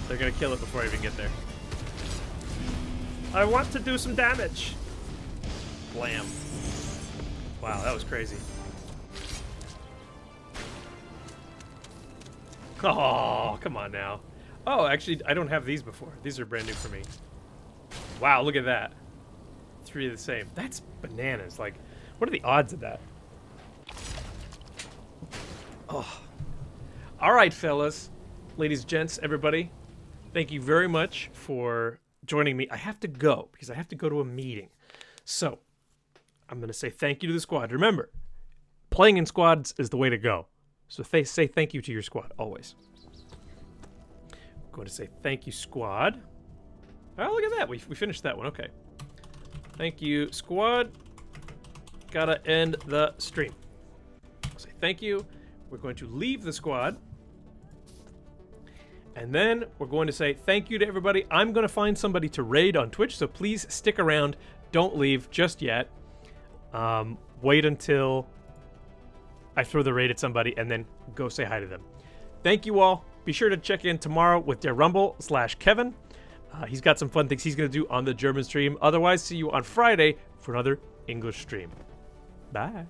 They're gonna kill it before I even get there. I want to do some damage. Blam. Wow, that was crazy. Oh, come on now. Oh, actually, I don't have these before. These are brand new for me. Wow, look at that. 3 of the same. That's bananas. Like, what are the odds of that? Oh. All right, fellas. Ladies, gents, everybody. Thank you very much for joining me. I have to go because I have to go to a meeting. So I'm going to say thank you to the squad. Remember, playing in squads is the way to go. So say thank you to your squad, always. I'm going to say thank you, squad. Oh, look at that. We finished that one. Okay. Thank you, squad. Gotta end the stream. Say thank you. We're going to leave the squad. And then we're going to say thank you to everybody. I'm going to find somebody to raid on Twitch, so please stick around. Don't leave just yet. Wait until I throw the raid at somebody and then go say hi to them. Thank you all. Be sure to check in tomorrow with Der Rumble/Kevin. He's got some fun things he's going to do on the German stream. Otherwise, see you on Friday for another English stream. Bye.